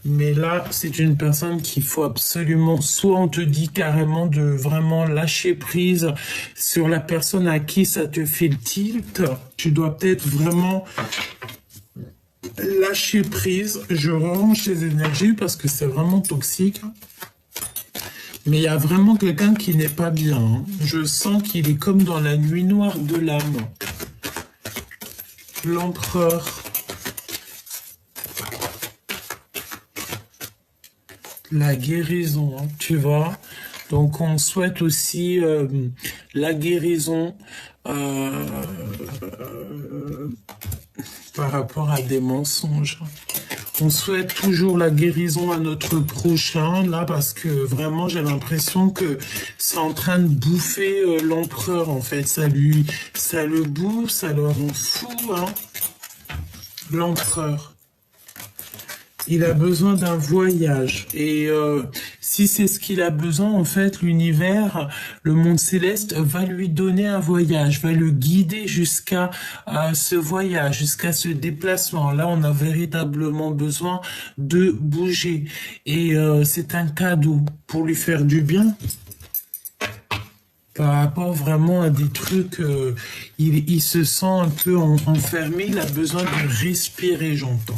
mais là, c'est une personne qu'il faut absolument, soit on te dit carrément de vraiment lâcher prise sur la personne à qui ça te fait le tilt. Tu dois peut-être vraiment lâcher prise. Je range les énergies parce que c'est vraiment toxique. Mais il y a vraiment quelqu'un qui n'est pas bien. Hein. Je sens qu'il est comme dans la nuit noire de l'âme. L'empereur. La guérison, hein, tu vois. Donc on souhaite aussi la guérison par rapport à des mensonges. On souhaite toujours la guérison à notre prochain, là, parce que vraiment, j'ai l'impression que c'est en train de bouffer l'empereur, en fait. Ça le bouffe, ça le rend fou, hein. L'empereur. Il a besoin d'un voyage. Et si c'est ce qu'il a besoin, en fait, l'univers, le monde céleste va lui donner un voyage, va le guider jusqu'à ce voyage, jusqu'à ce déplacement. Là, on a véritablement besoin de bouger. Et c'est un cadeau pour lui faire du bien. par rapport vraiment à des trucs, il se sent un peu enfermé, il a besoin de respirer, j'entends.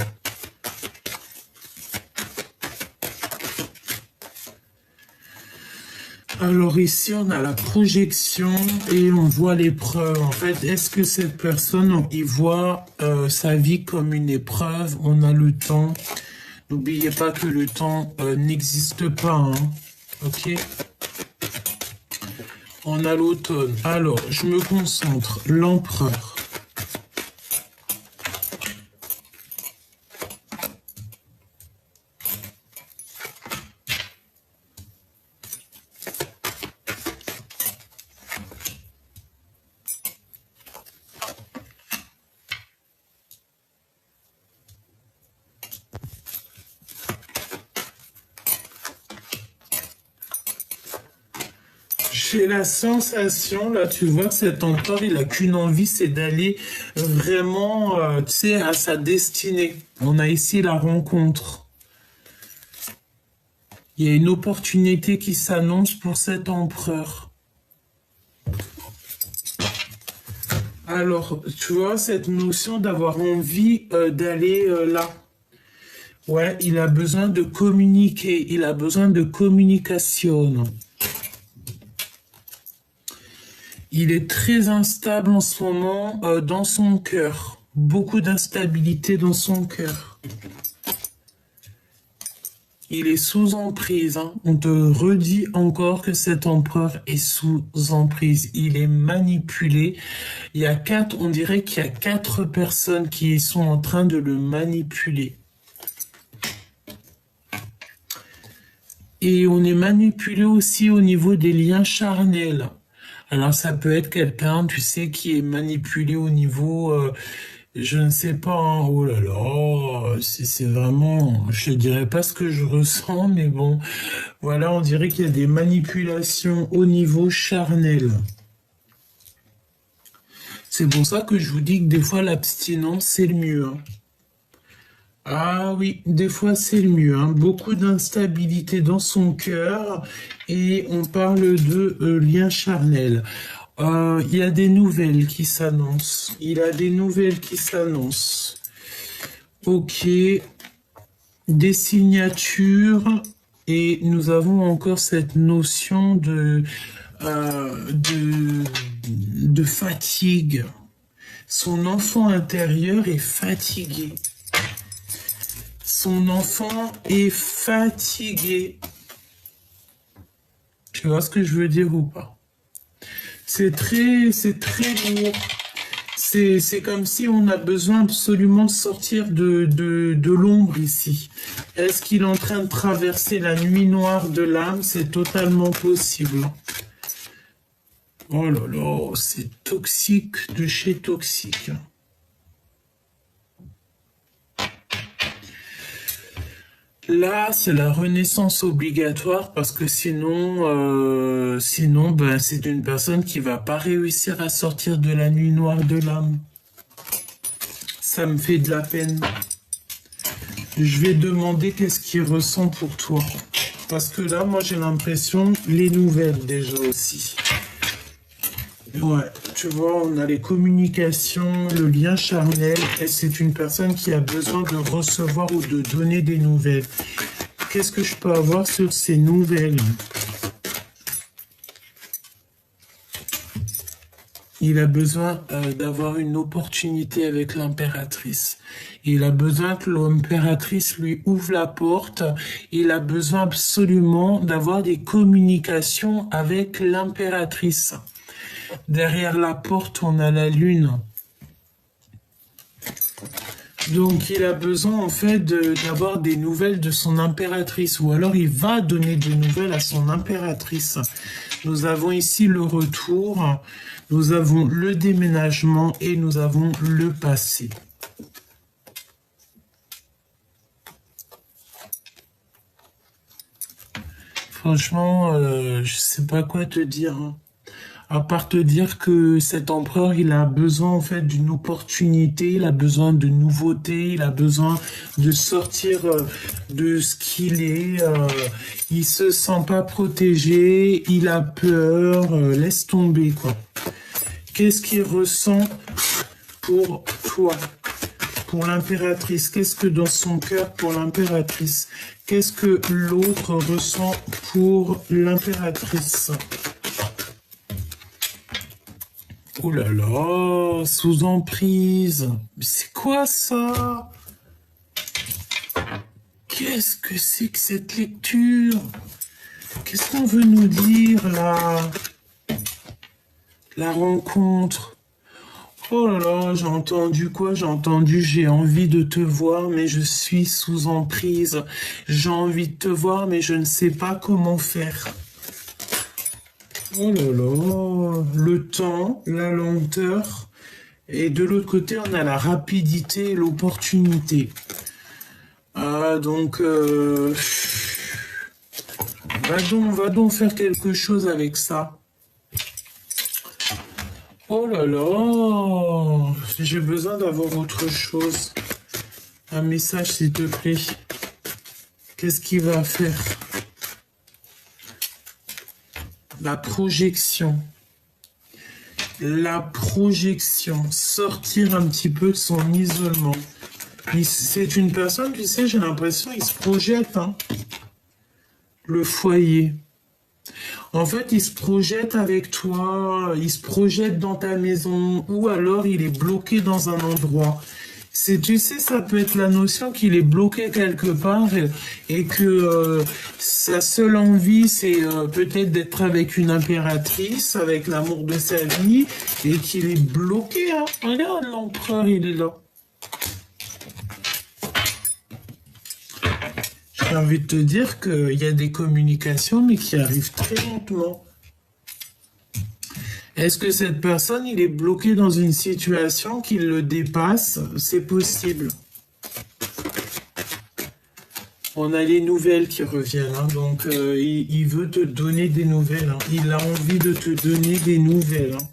Alors ici, on a la projection et on voit l'épreuve. En fait, est-ce que cette personne, il voit sa vie comme une épreuve? On a le temps. N'oubliez pas que le temps n'existe pas, hein. Ok? On a l'automne. Alors, je me concentre. L'empereur. J'ai la sensation, là, tu vois, cet empereur, il a qu'une envie, c'est d'aller vraiment, tu sais, à sa destinée. On a ici la rencontre. Il y a une opportunité qui s'annonce pour cet empereur. Alors, tu vois, cette notion d'avoir envie d'aller là. Ouais, il a besoin de communiquer, il a besoin de communication. Il est très instable en ce moment dans son cœur. Beaucoup d'instabilité dans son cœur. Il est sous emprise, hein. On te redit encore que cet empereur est sous emprise. Il est manipulé. Il y a on dirait qu'il y a 4 personnes qui sont en train de le manipuler. Et on est manipulé aussi au niveau des liens charnels. Alors ça peut être quelqu'un, tu sais, qui est manipulé au niveau, je ne sais pas, hein, oh là là, c'est vraiment, je dirais pas ce que je ressens, mais bon, voilà, on dirait qu'il y a des manipulations au niveau charnel. C'est pour ça que je vous dis que des fois l'abstinence c'est le mieux, hein. Ah oui, des fois c'est le mieux, hein. Beaucoup d'instabilité dans son cœur et on parle de lien charnel. Il y a des nouvelles qui s'annoncent. Il a des nouvelles qui s'annoncent. Ok, des signatures et nous avons encore cette notion de fatigue. Son enfant intérieur est fatigué. Son enfant est fatigué. Tu vois ce que je veux dire ou pas? C'est très lourd. C'est comme si on a besoin absolument de sortir de l'ombre ici. Est-ce qu'il est en train de traverser la nuit noire de l'âme? C'est totalement possible. Oh là là, c'est toxique de chez toxique. Là, c'est la renaissance obligatoire parce que sinon, ben, c'est une personne qui va pas réussir à sortir de la nuit noire de l'âme. Ça me fait de la peine. Je vais demander qu'est-ce qu'il ressent pour toi. Parce que là, moi, j'ai l'impression, les nouvelles déjà aussi. Ouais, tu vois, on a les communications, le lien charnel, et c'est une personne qui a besoin de recevoir ou de donner des nouvelles. Qu'est-ce que je peux avoir sur ces nouvelles? Il a besoin d'avoir une opportunité avec l'impératrice. Il a besoin que l'impératrice lui ouvre la porte. Il a besoin absolument d'avoir des communications avec l'impératrice. Derrière la porte, on a la lune. Donc, il a besoin, en fait, d'avoir des nouvelles de son impératrice. Ou alors, il va donner des nouvelles à son impératrice. Nous avons ici le retour. Nous avons le déménagement et nous avons le passé. Franchement, je sais pas quoi te dire, hein. À part te dire que cet empereur, il a besoin en fait d'une opportunité, il a besoin de nouveautés, il a besoin de sortir de ce qu'il est. Il se sent pas protégé, il a peur, laisse tomber quoi. Qu'est-ce qu'il ressent pour toi, pour l'impératrice? Qu'est-ce que dans son cœur pour l'impératrice? Qu'est-ce que l'autre ressent pour l'impératrice? Oh là là, sous emprise. Mais c'est quoi ça? Qu'est-ce que c'est que cette lecture? Qu'est-ce qu'on veut nous dire là? La rencontre. Oh là là, j'ai entendu quoi? J'ai entendu j'ai envie de te voir, mais je suis sous emprise. J'ai envie de te voir, mais je ne sais pas comment faire. Oh là là, le temps, la lenteur, et de l'autre côté, on a la rapidité et l'opportunité. Donc, va donc faire quelque chose avec ça. Oh là là, j'ai besoin d'avoir autre chose. Un message, s'il te plaît. Qu'est-ce qu'il va faire? La projection. La projection. Sortir un petit peu de son isolement. C'est une personne, tu sais, j'ai l'impression, il se projette. Hein. Le foyer. En fait, il se projette avec toi, il se projette dans ta maison, ou alors il est bloqué dans un endroit. Tu sais, ça peut être la notion qu'il est bloqué quelque part et que sa seule envie, c'est peut-être d'être avec une impératrice, avec l'amour de sa vie, et qu'il est bloqué. Hein. Regarde, l'empereur, il est là. J'ai envie de te dire qu'il y a des communications, mais qui arrivent très lentement. Est-ce que cette personne, il est bloqué dans une situation qui le dépasse? C'est possible. On a les nouvelles qui reviennent, hein, donc il veut te donner des nouvelles. Hein. Il a envie de te donner des nouvelles. Hein.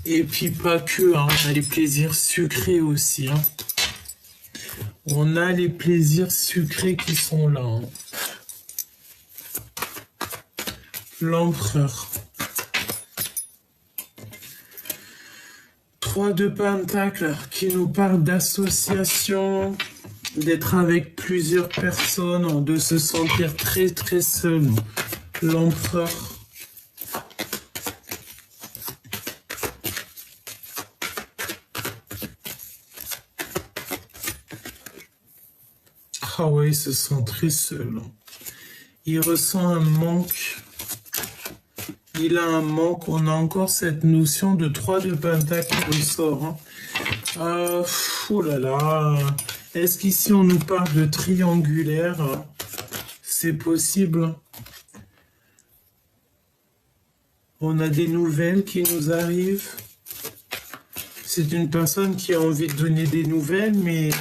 Et puis pas que, hein, on a les plaisirs sucrés aussi. Hein. On a les plaisirs sucrés qui sont là. Hein. L'empereur. 3 de Pentacles qui nous parle d'association, d'être avec plusieurs personnes, de se sentir très très seul. L'empereur. Ah ouais, il se sent très seul. Il ressent un manque. Il a un manque. On a encore cette notion de 3 de Pentacle qui ressort. Hein. Oh là là. Est-ce qu'ici on nous parle de triangulaire? C'est possible. On a des nouvelles qui nous arrivent. C'est une personne qui a envie de donner des nouvelles, mais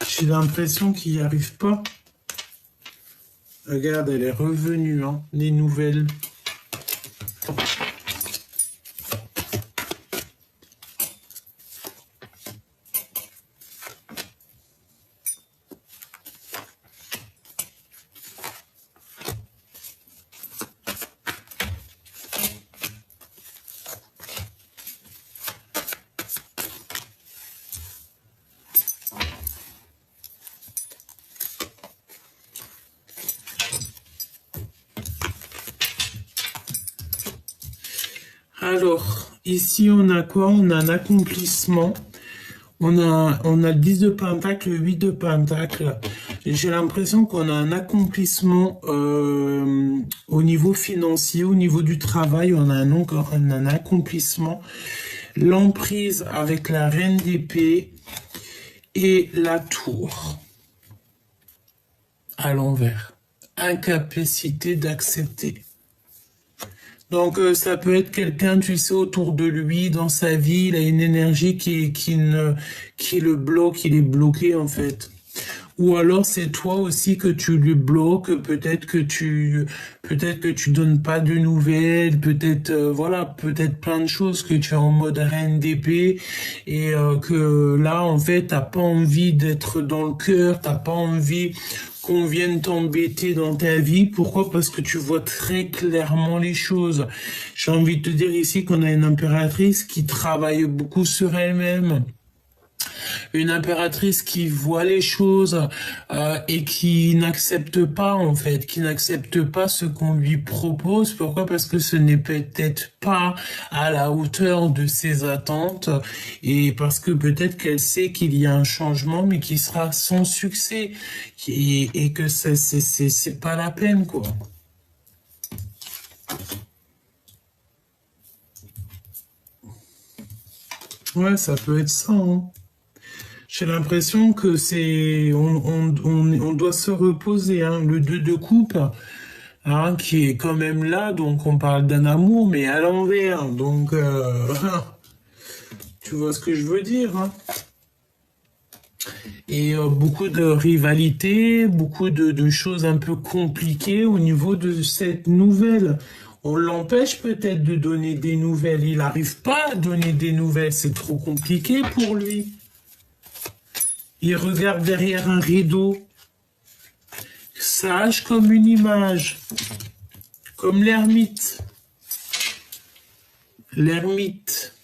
j'ai l'impression qu'il n'y arrive pas. Regarde, elle est revenue, hein, les nouvelles. Alors, ici, on a quoi? On a un accomplissement. On a le 10 de Pentacle, le 8 de Pentacle. J'ai l'impression qu'on a un accomplissement au niveau financier, au niveau du travail. On a encore un accomplissement. L'emprise avec la reine d'épée et la tour à l'envers. Incapacité d'accepter. Donc ça peut être quelqu'un, tu sais, autour de lui, dans sa vie, il a une énergie qui le bloque, il est bloqué en fait. Ou alors c'est toi aussi que tu lui bloques, peut-être que tu donnes pas de nouvelles, peut-être, voilà, peut-être plein de choses que tu es en mode reine d'épée et que là, en fait, t'as pas envie d'être dans le cœur, t'as pas envie qu'on vienne t'embêter dans ta vie. Pourquoi? Parce que tu vois très clairement les choses. J'ai envie de te dire ici qu'on a une impératrice qui travaille beaucoup sur elle-même. Une impératrice qui voit les choses et qui n'accepte pas en fait, qui n'accepte pas ce qu'on lui propose. Pourquoi? Parce que ce n'est peut-être pas à la hauteur de ses attentes et parce que peut-être qu'elle sait qu'il y a un changement mais qui sera sans succès et que c'est pas la peine quoi. Ouais, ça peut être ça, hein. J'ai l'impression que on doit se reposer, hein. Le 2 de coupe, hein, qui est quand même là, donc on parle d'un amour, mais à l'envers. Donc, tu vois ce que je veux dire, hein. Et beaucoup de rivalité, beaucoup de choses un peu compliquées au niveau de cette nouvelle. On l'empêche peut-être de donner des nouvelles. Il n'arrive pas à donner des nouvelles. C'est trop compliqué pour lui. Il regarde derrière un rideau, sage comme une image, comme l'ermite. L'ermite.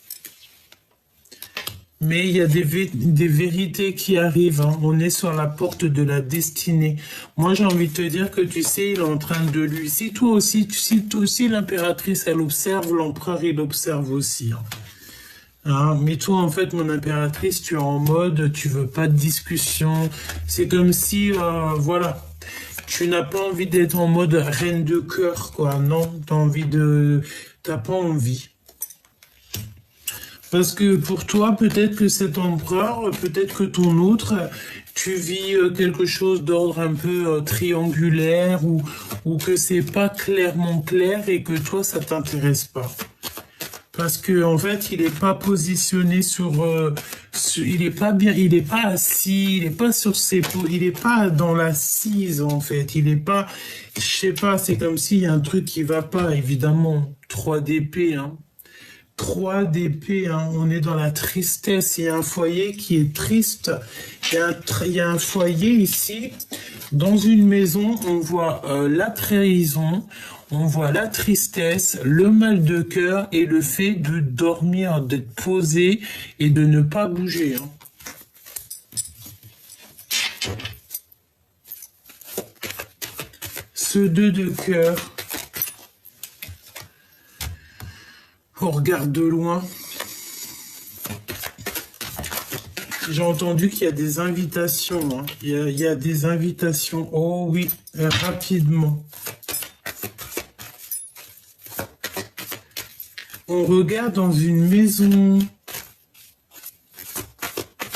Mais il y a des vérités qui arrivent, hein. On est sur la porte de la destinée. Moi, j'ai envie de te dire que tu sais, il est en train de lui. Si toi aussi, l'impératrice, elle observe, l'empereur, il observe aussi, hein. Ah, mais toi, en fait, mon impératrice, tu es en mode, tu veux pas de discussion. C'est comme si, voilà, tu n'as pas envie d'être en mode reine de cœur, quoi. Non, t'as pas envie. Parce que pour toi, peut-être que cet empereur, peut-être que ton autre, tu vis quelque chose d'ordre un peu triangulaire ou que c'est pas clairement clair et que toi, ça t'intéresse pas. Parce que en fait, il n'est pas positionné il est pas bien, il est pas assis, il est pas sur il est pas dans l'assise en fait. Il est pas, je sais pas, c'est comme s'il y a un truc qui va pas, évidemment. 3 d'épée, hein. 3 d'épée, hein. On est dans la tristesse. Il y a un foyer qui est triste. Il y a un foyer ici. Dans une maison, on voit la trahison, on voit la tristesse, le mal de cœur et le fait de dormir, d'être posé et de ne pas bouger, hein. Ce 2 de cœur, on regarde de loin. J'ai entendu qu'il y a des invitations, hein. Il y a des invitations. Oh oui, rapidement. On regarde dans une maison.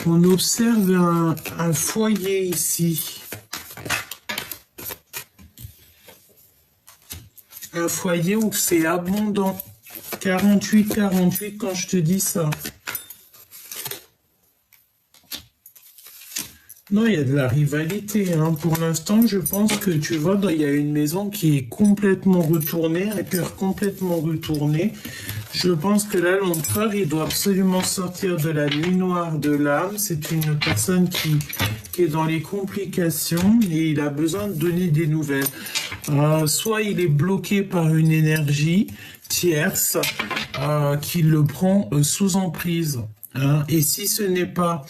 On observe un foyer ici. Un foyer où c'est abondant. 48 quand je te dis ça. Non, il y a de la rivalité, hein. Pour l'instant, je pense que tu vois, il y a une maison qui est complètement retournée, un cœur complètement retourné. Je pense que là, l'empereur, il doit absolument sortir de la nuit noire de l'âme. C'est une personne qui est dans les complications et il a besoin de donner des nouvelles. Soit il est bloqué par une énergie tierce qui le prend sous emprise. Hein. Et si ce n'est pas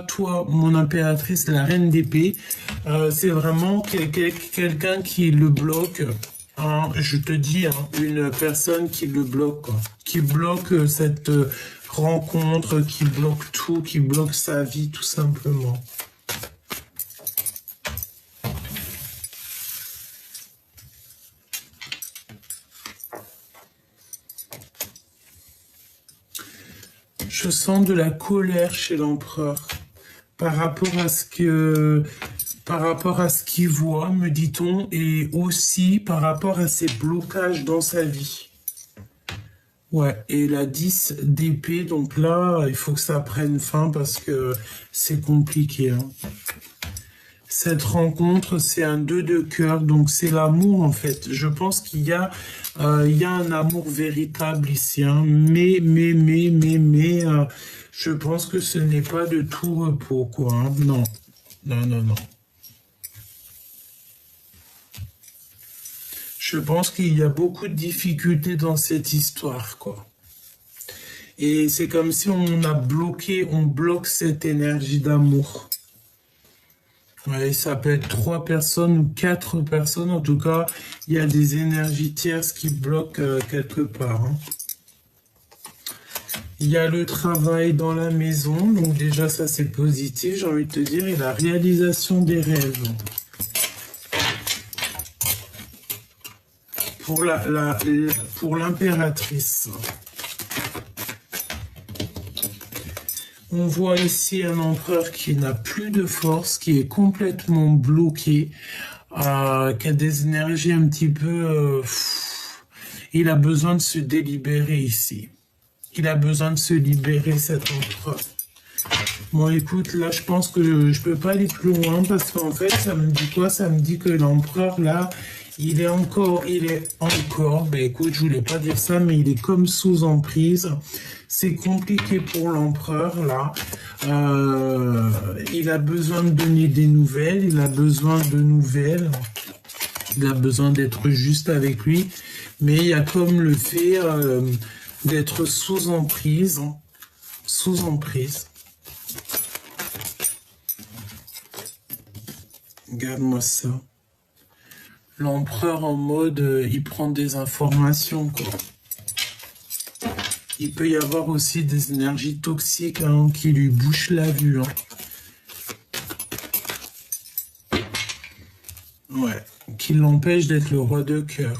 toi, mon impératrice, la reine d'épée, c'est vraiment quelqu'un qui le bloque. Hein, je te dis, hein, une personne qui le bloque, quoi. Qui bloque cette rencontre, qui bloque tout, qui bloque sa vie, tout simplement. Je sens de la colère chez l'empereur par rapport à ce qu'il voit, me dit-on, et aussi par rapport à ses blocages dans sa vie. Ouais, et la 10 d'épée, donc là, il faut que ça prenne fin parce que c'est compliqué, hein. Cette rencontre, c'est un 2 de cœur, donc c'est l'amour en fait. Je pense qu'il y a un amour véritable ici, hein. Mais, je pense que ce n'est pas de tout repos, quoi, hein. Non, non, non, non. Je pense qu'il y a beaucoup de difficultés dans cette histoire, quoi. Et c'est comme si on a bloqué, on bloque cette énergie d'amour. Ouais, ça peut être 3 personnes ou 4 personnes. En tout cas, il y a des énergies tierces qui bloquent quelque part, hein. Il y a le travail dans la maison. Donc déjà, ça c'est positif, j'ai envie de te dire. Et la réalisation des rêves. Pour l'impératrice. On voit ici un empereur qui n'a plus de force, qui est complètement bloqué, qui a des énergies un petit peu... il a besoin de se délibérer ici. Il a besoin de se libérer, cet empereur. Bon, écoute, là, je pense que je peux pas aller plus loin parce qu'en fait, ça me dit quoi? Ça me dit que l'empereur, là, ben écoute, je voulais pas dire ça, mais il est comme sous emprise. C'est compliqué pour l'empereur, là. Il a besoin de donner des nouvelles, il a besoin de nouvelles. Il a besoin d'être juste avec lui. Mais il y a comme le fait d'être sous emprise. Sous emprise. Regarde-moi ça. L'empereur en mode, il prend des informations, quoi. Il peut y avoir aussi des énergies toxiques, hein, qui lui bouchent la vue, hein. Ouais, qui l'empêchent d'être le roi de cœur.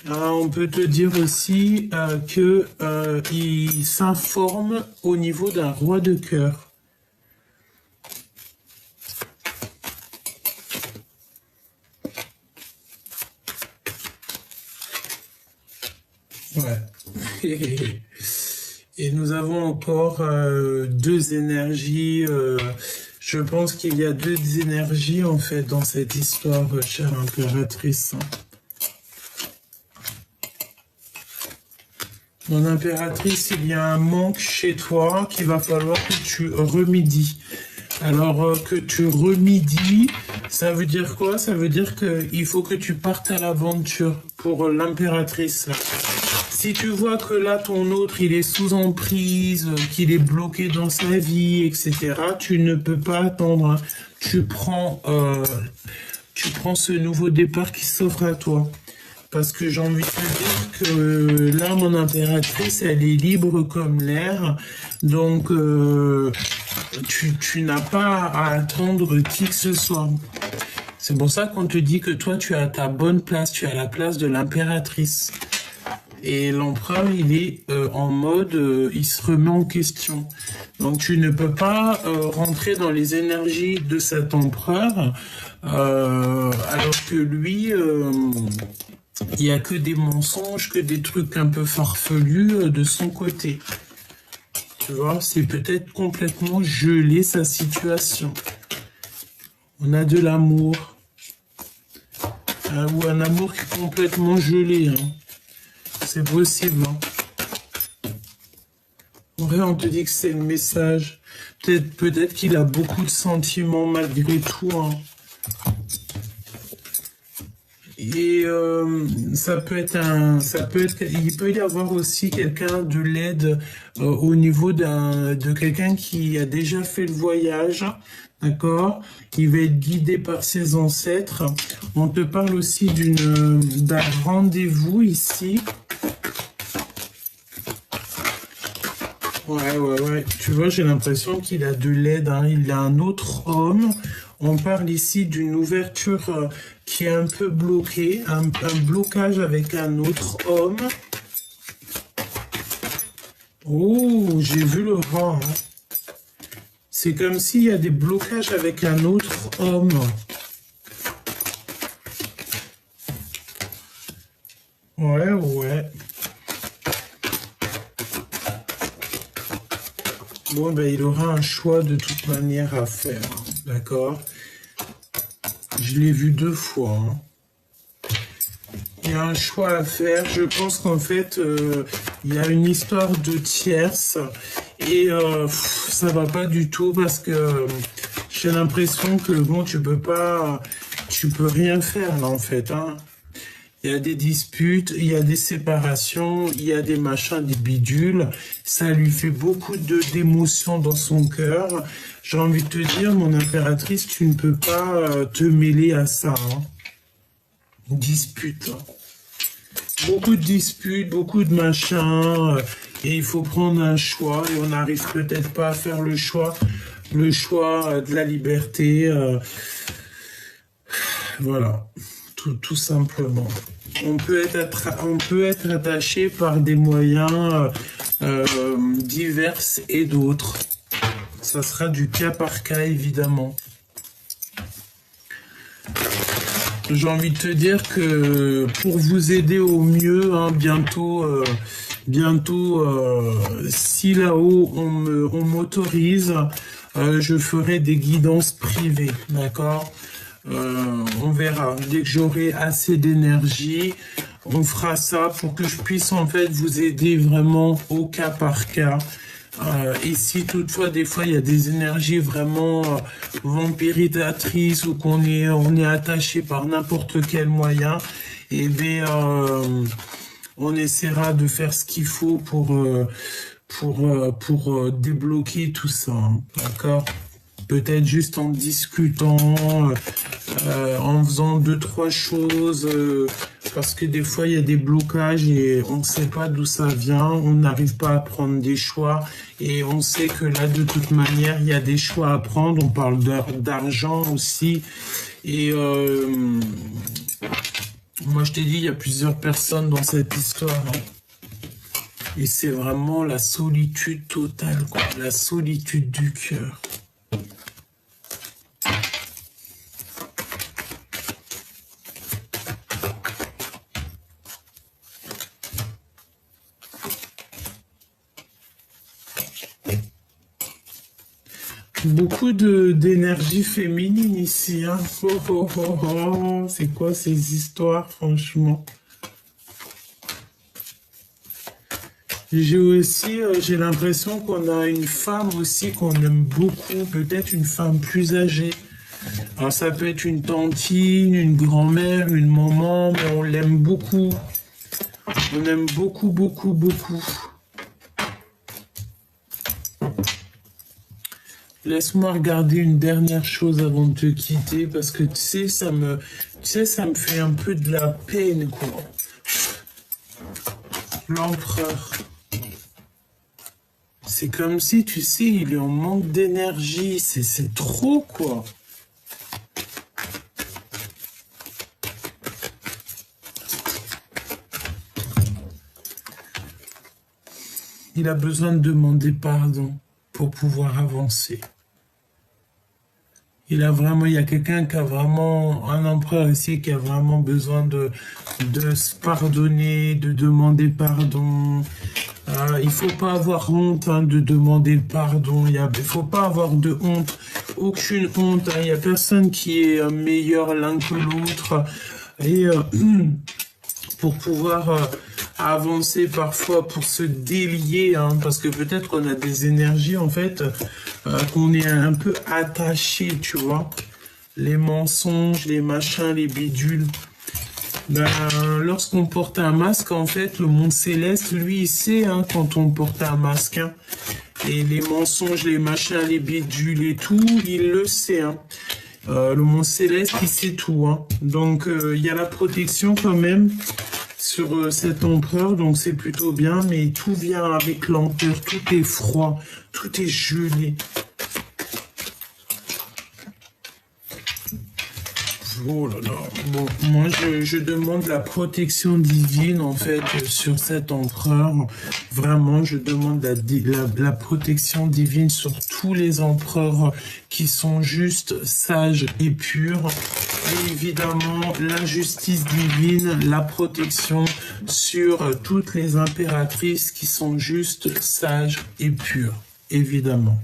On peut te dire aussi qu'il s'informe au niveau d'un roi de cœur. Ouais. Et nous avons encore deux énergies. Je pense qu'il y a deux énergies en fait dans cette histoire, chère impératrice. Mon impératrice, il y a un manque chez toi qu'il va falloir que tu remédies. Alors que tu remédies, ça veut dire quoi? Ça veut dire qu'il faut que tu partes à l'aventure pour l'impératrice. Si tu vois que là, ton autre, il est sous emprise, qu'il est bloqué dans sa vie, etc., tu ne peux pas attendre, hein. Tu prends ce nouveau départ qui s'offre à toi. Parce que j'ai envie de te dire que là, mon impératrice, elle est libre comme l'air. Donc, tu n'as pas à attendre qui que ce soit. C'est pour ça qu'on te dit que toi, tu as ta bonne place. Tu as la place de l'impératrice. Et l'empereur, il est en mode, il se remet en question. Donc tu ne peux pas rentrer dans les énergies de cet empereur, alors que lui, il n'y a que des mensonges, que des trucs un peu farfelus de son côté. Tu vois, c'est peut-être complètement gelé sa situation. On a de l'amour. Ou un amour qui est complètement gelé, hein. C'est possible, hein. En vrai, on te dit que c'est le message. Peut-être qu'il a beaucoup de sentiments malgré tout, hein. Et il peut y avoir aussi quelqu'un de l'aide au niveau de quelqu'un qui a déjà fait le voyage, d'accord? Il va être guidé par ses ancêtres. On te parle aussi d'un rendez-vous ici. Ouais. Tu vois, j'ai l'impression qu'il a de l'aide, hein. Il a un autre homme. On parle ici d'une ouverture qui est un peu bloquée, un blocage avec un autre homme. Oh, j'ai vu le rang, hein. C'est comme s'il y a des blocages avec un autre homme. Ouais, ouais. Bon, ben, il aura un choix de toute manière à faire, hein, d'accord? Je l'ai vu 2 fois, hein. Il y a un choix à faire. Je pense qu'en fait, il y a une histoire de tierce et ça va pas du tout parce que j'ai l'impression que bon, tu peux rien faire là en fait, hein. Il y a des disputes, il y a des séparations, il y a des machins, des bidules. Ça lui fait beaucoup d'émotions dans son cœur. J'ai envie de te dire, mon impératrice, tu ne peux pas te mêler à ça, hein. Dispute, hein. Beaucoup de disputes, beaucoup de machins, et il faut prendre un choix, et on n'arrive peut-être pas à faire le choix de la liberté, voilà, tout simplement. On peut être attaché par des moyens divers et d'autres. Ça sera du cas par cas, évidemment. J'ai envie de te dire que pour vous aider au mieux, hein, bientôt, si là-haut on m'autorise, je ferai des guidances privées, d'accord? On verra. Dès que j'aurai assez d'énergie, on fera ça pour que je puisse en fait vous aider vraiment au cas par cas. Et si toutefois des fois il y a des énergies vraiment vampirisatrices ou on est attaché par n'importe quel moyen, et bien on essaiera de faire ce qu'il faut pour débloquer tout ça, hein, d'accord? Peut-être juste en discutant, en faisant 2, 3 choses, parce que des fois il y a des blocages et on ne sait pas d'où ça vient, on n'arrive pas à prendre des choix et on sait que là de toute manière il y a des choix à prendre, on parle d'argent aussi et moi je t'ai dit il y a plusieurs personnes dans cette histoire, hein. Et c'est vraiment la solitude totale, quoi, la solitude du cœur. Beaucoup d'énergie féminine ici, hein. Oh, oh, oh, oh. C'est quoi ces histoires, franchement? J'ai aussi, j'ai l'impression qu'on a une femme aussi qu'on aime beaucoup, peut-être une femme plus âgée. Alors ça peut être une tantine, une grand-mère, une maman, mais on l'aime beaucoup. On aime beaucoup, beaucoup, beaucoup. Laisse-moi regarder une dernière chose avant de te quitter, parce que tu sais, ça me fait un peu de la peine, quoi. L'empereur. C'est comme si, tu sais, il est en manque d'énergie. C'est trop, quoi. Il a besoin de demander pardon pour pouvoir avancer. Il y a quelqu'un qui a vraiment, un empereur ici qui a vraiment besoin de se pardonner, de demander pardon. Il faut pas avoir honte, hein, de demander pardon. Il faut pas avoir de honte, aucune honte, hein. Il y a personne qui est meilleur l'un que l'autre. Et pour pouvoir avancer parfois, pour se délier, hein, parce que peut-être qu'on a des énergies en fait qu'on est un peu attaché, tu vois, les mensonges, les machins, les bidules. Ben, lorsqu'on porte un masque, en fait, le monde céleste, lui, il sait, hein, quand on porte un masque, hein, et les mensonges, les machins, les bidules et tout, il le sait, hein. Le monde céleste, il sait tout, hein. Donc, il y a la protection quand même sur cet empereur, donc c'est plutôt bien, mais tout vient avec lenteur, tout est froid, tout est gelé. Oh là là. Bon, moi je demande la protection divine en fait sur cet empereur. Vraiment, je demande la protection divine sur tous les empereurs qui sont juste sages et purs. Et évidemment, la justice divine, la protection sur toutes les impératrices qui sont juste sages et pures, évidemment.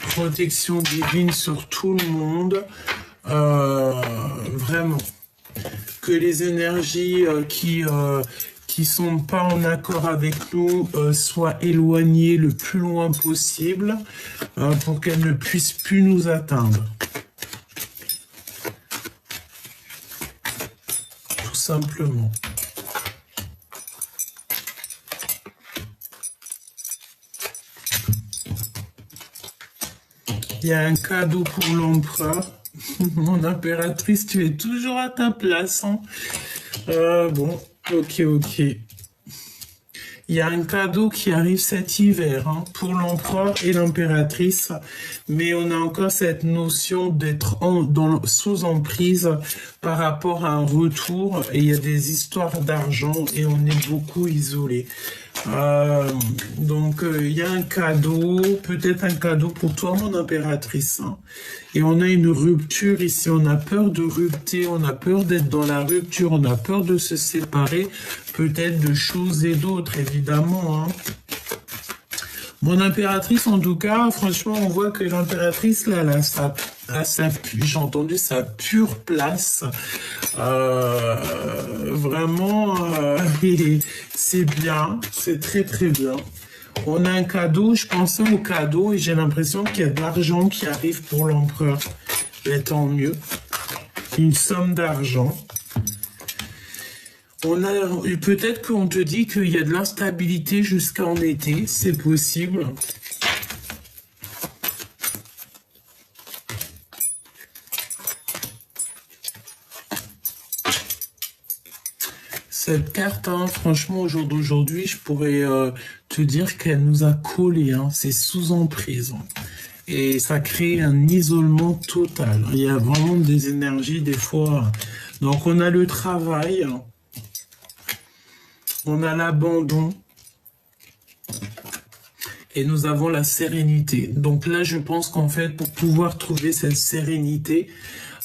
Protection divine sur tout le monde, vraiment. Que les énergies qui sont pas en accord avec nous soient éloignées le plus loin possible pour qu'elles ne puissent plus nous atteindre. Tout simplement. Il y a un cadeau pour l'empereur. Mon impératrice, tu es toujours à ta place. Hein. Bon, ok. Il y a un cadeau qui arrive cet hiver hein, pour l'empereur et l'impératrice. Mais on a encore cette notion d'être sous emprise par rapport à un retour. Et il y a des histoires d'argent et on est beaucoup isolé. Donc il y a un cadeau, peut-être un cadeau pour toi mon impératrice hein. Et on a une rupture ici, on a peur de rupter, on a peur d'être dans la rupture, on a peur de se séparer, peut-être de choses et d'autres évidemment hein. Mon impératrice, en tout cas, franchement, on voit que l'impératrice, là, j'ai entendu sa pure place. Vraiment, c'est bien, c'est très très bien. On a un cadeau, je pensais au cadeau et j'ai l'impression qu'il y a de l'argent qui arrive pour l'empereur. Mais tant mieux. Une somme d'argent. Peut-être qu'on te dit qu'il y a de l'instabilité jusqu'en été, c'est possible. Cette carte, hein, franchement, au jour d'aujourd'hui, je pourrais te dire qu'elle nous a collés, hein, c'est sous emprise. Et ça crée un isolement total. Il y a vraiment des énergies, des fois. Donc, on a le travail. On a l'abandon et nous avons la sérénité. Donc là, je pense qu'en fait, pour pouvoir trouver cette sérénité,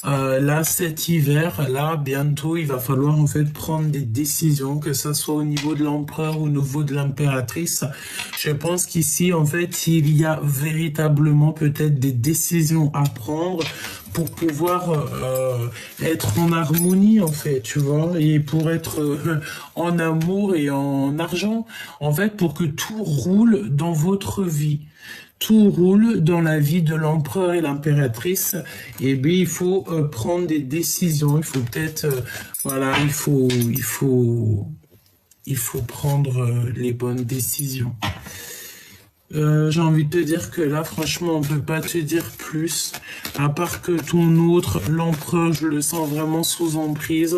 là, cet hiver, là, bientôt, il va falloir en fait prendre des décisions, que ce soit au niveau de l'empereur ou au niveau de l'impératrice. Je pense qu'ici, en fait, il y a véritablement peut-être des décisions à prendre pour pouvoir être en harmonie, en fait, tu vois, et pour être en amour et en argent, en fait, pour que tout roule dans votre vie. Tout roule dans la vie de l'empereur et l'impératrice, et bien il faut prendre des décisions, il faut peut-être, voilà, il faut prendre les bonnes décisions. J'ai envie de te dire que là, franchement, on peut pas te dire plus, à part que ton autre, l'empereur, je le sens vraiment sous emprise.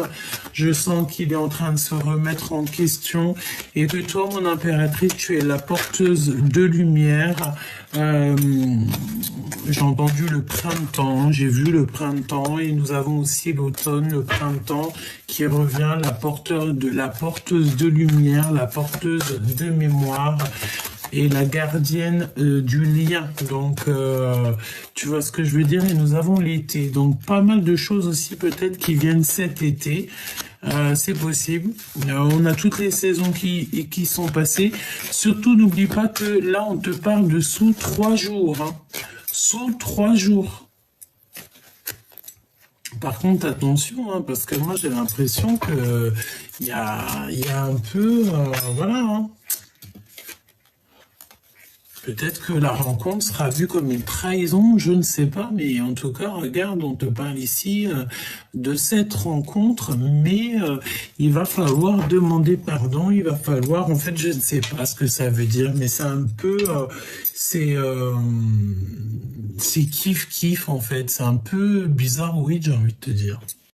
Je sens qu'il est en train de se remettre en question, et que toi, mon impératrice, tu es la porteuse de lumière. J'ai entendu le printemps, j'ai vu le printemps, et nous avons aussi l'automne, le printemps, qui revient, la porteuse de lumière, la porteuse de mémoire, et la gardienne du lien. Donc, tu vois ce que je veux dire. Et nous avons l'été. Donc, pas mal de choses aussi peut-être qui viennent cet été. C'est possible. On a toutes les saisons qui sont passées. Surtout, n'oublie pas que là, on te parle de sous 3 jours. Hein. Sous 3 jours. Par contre, attention, hein, parce que moi, j'ai l'impression que il y a un peu... voilà, hein. Peut-être que la rencontre sera vue comme une trahison, je ne sais pas, mais en tout cas, regarde, on te parle ici de cette rencontre, mais il va falloir demander pardon, il va falloir, en fait, je ne sais pas ce que ça veut dire, mais c'est un peu, c'est kiff-kiff, en fait, c'est un peu bizarre, oui, j'ai envie de te dire.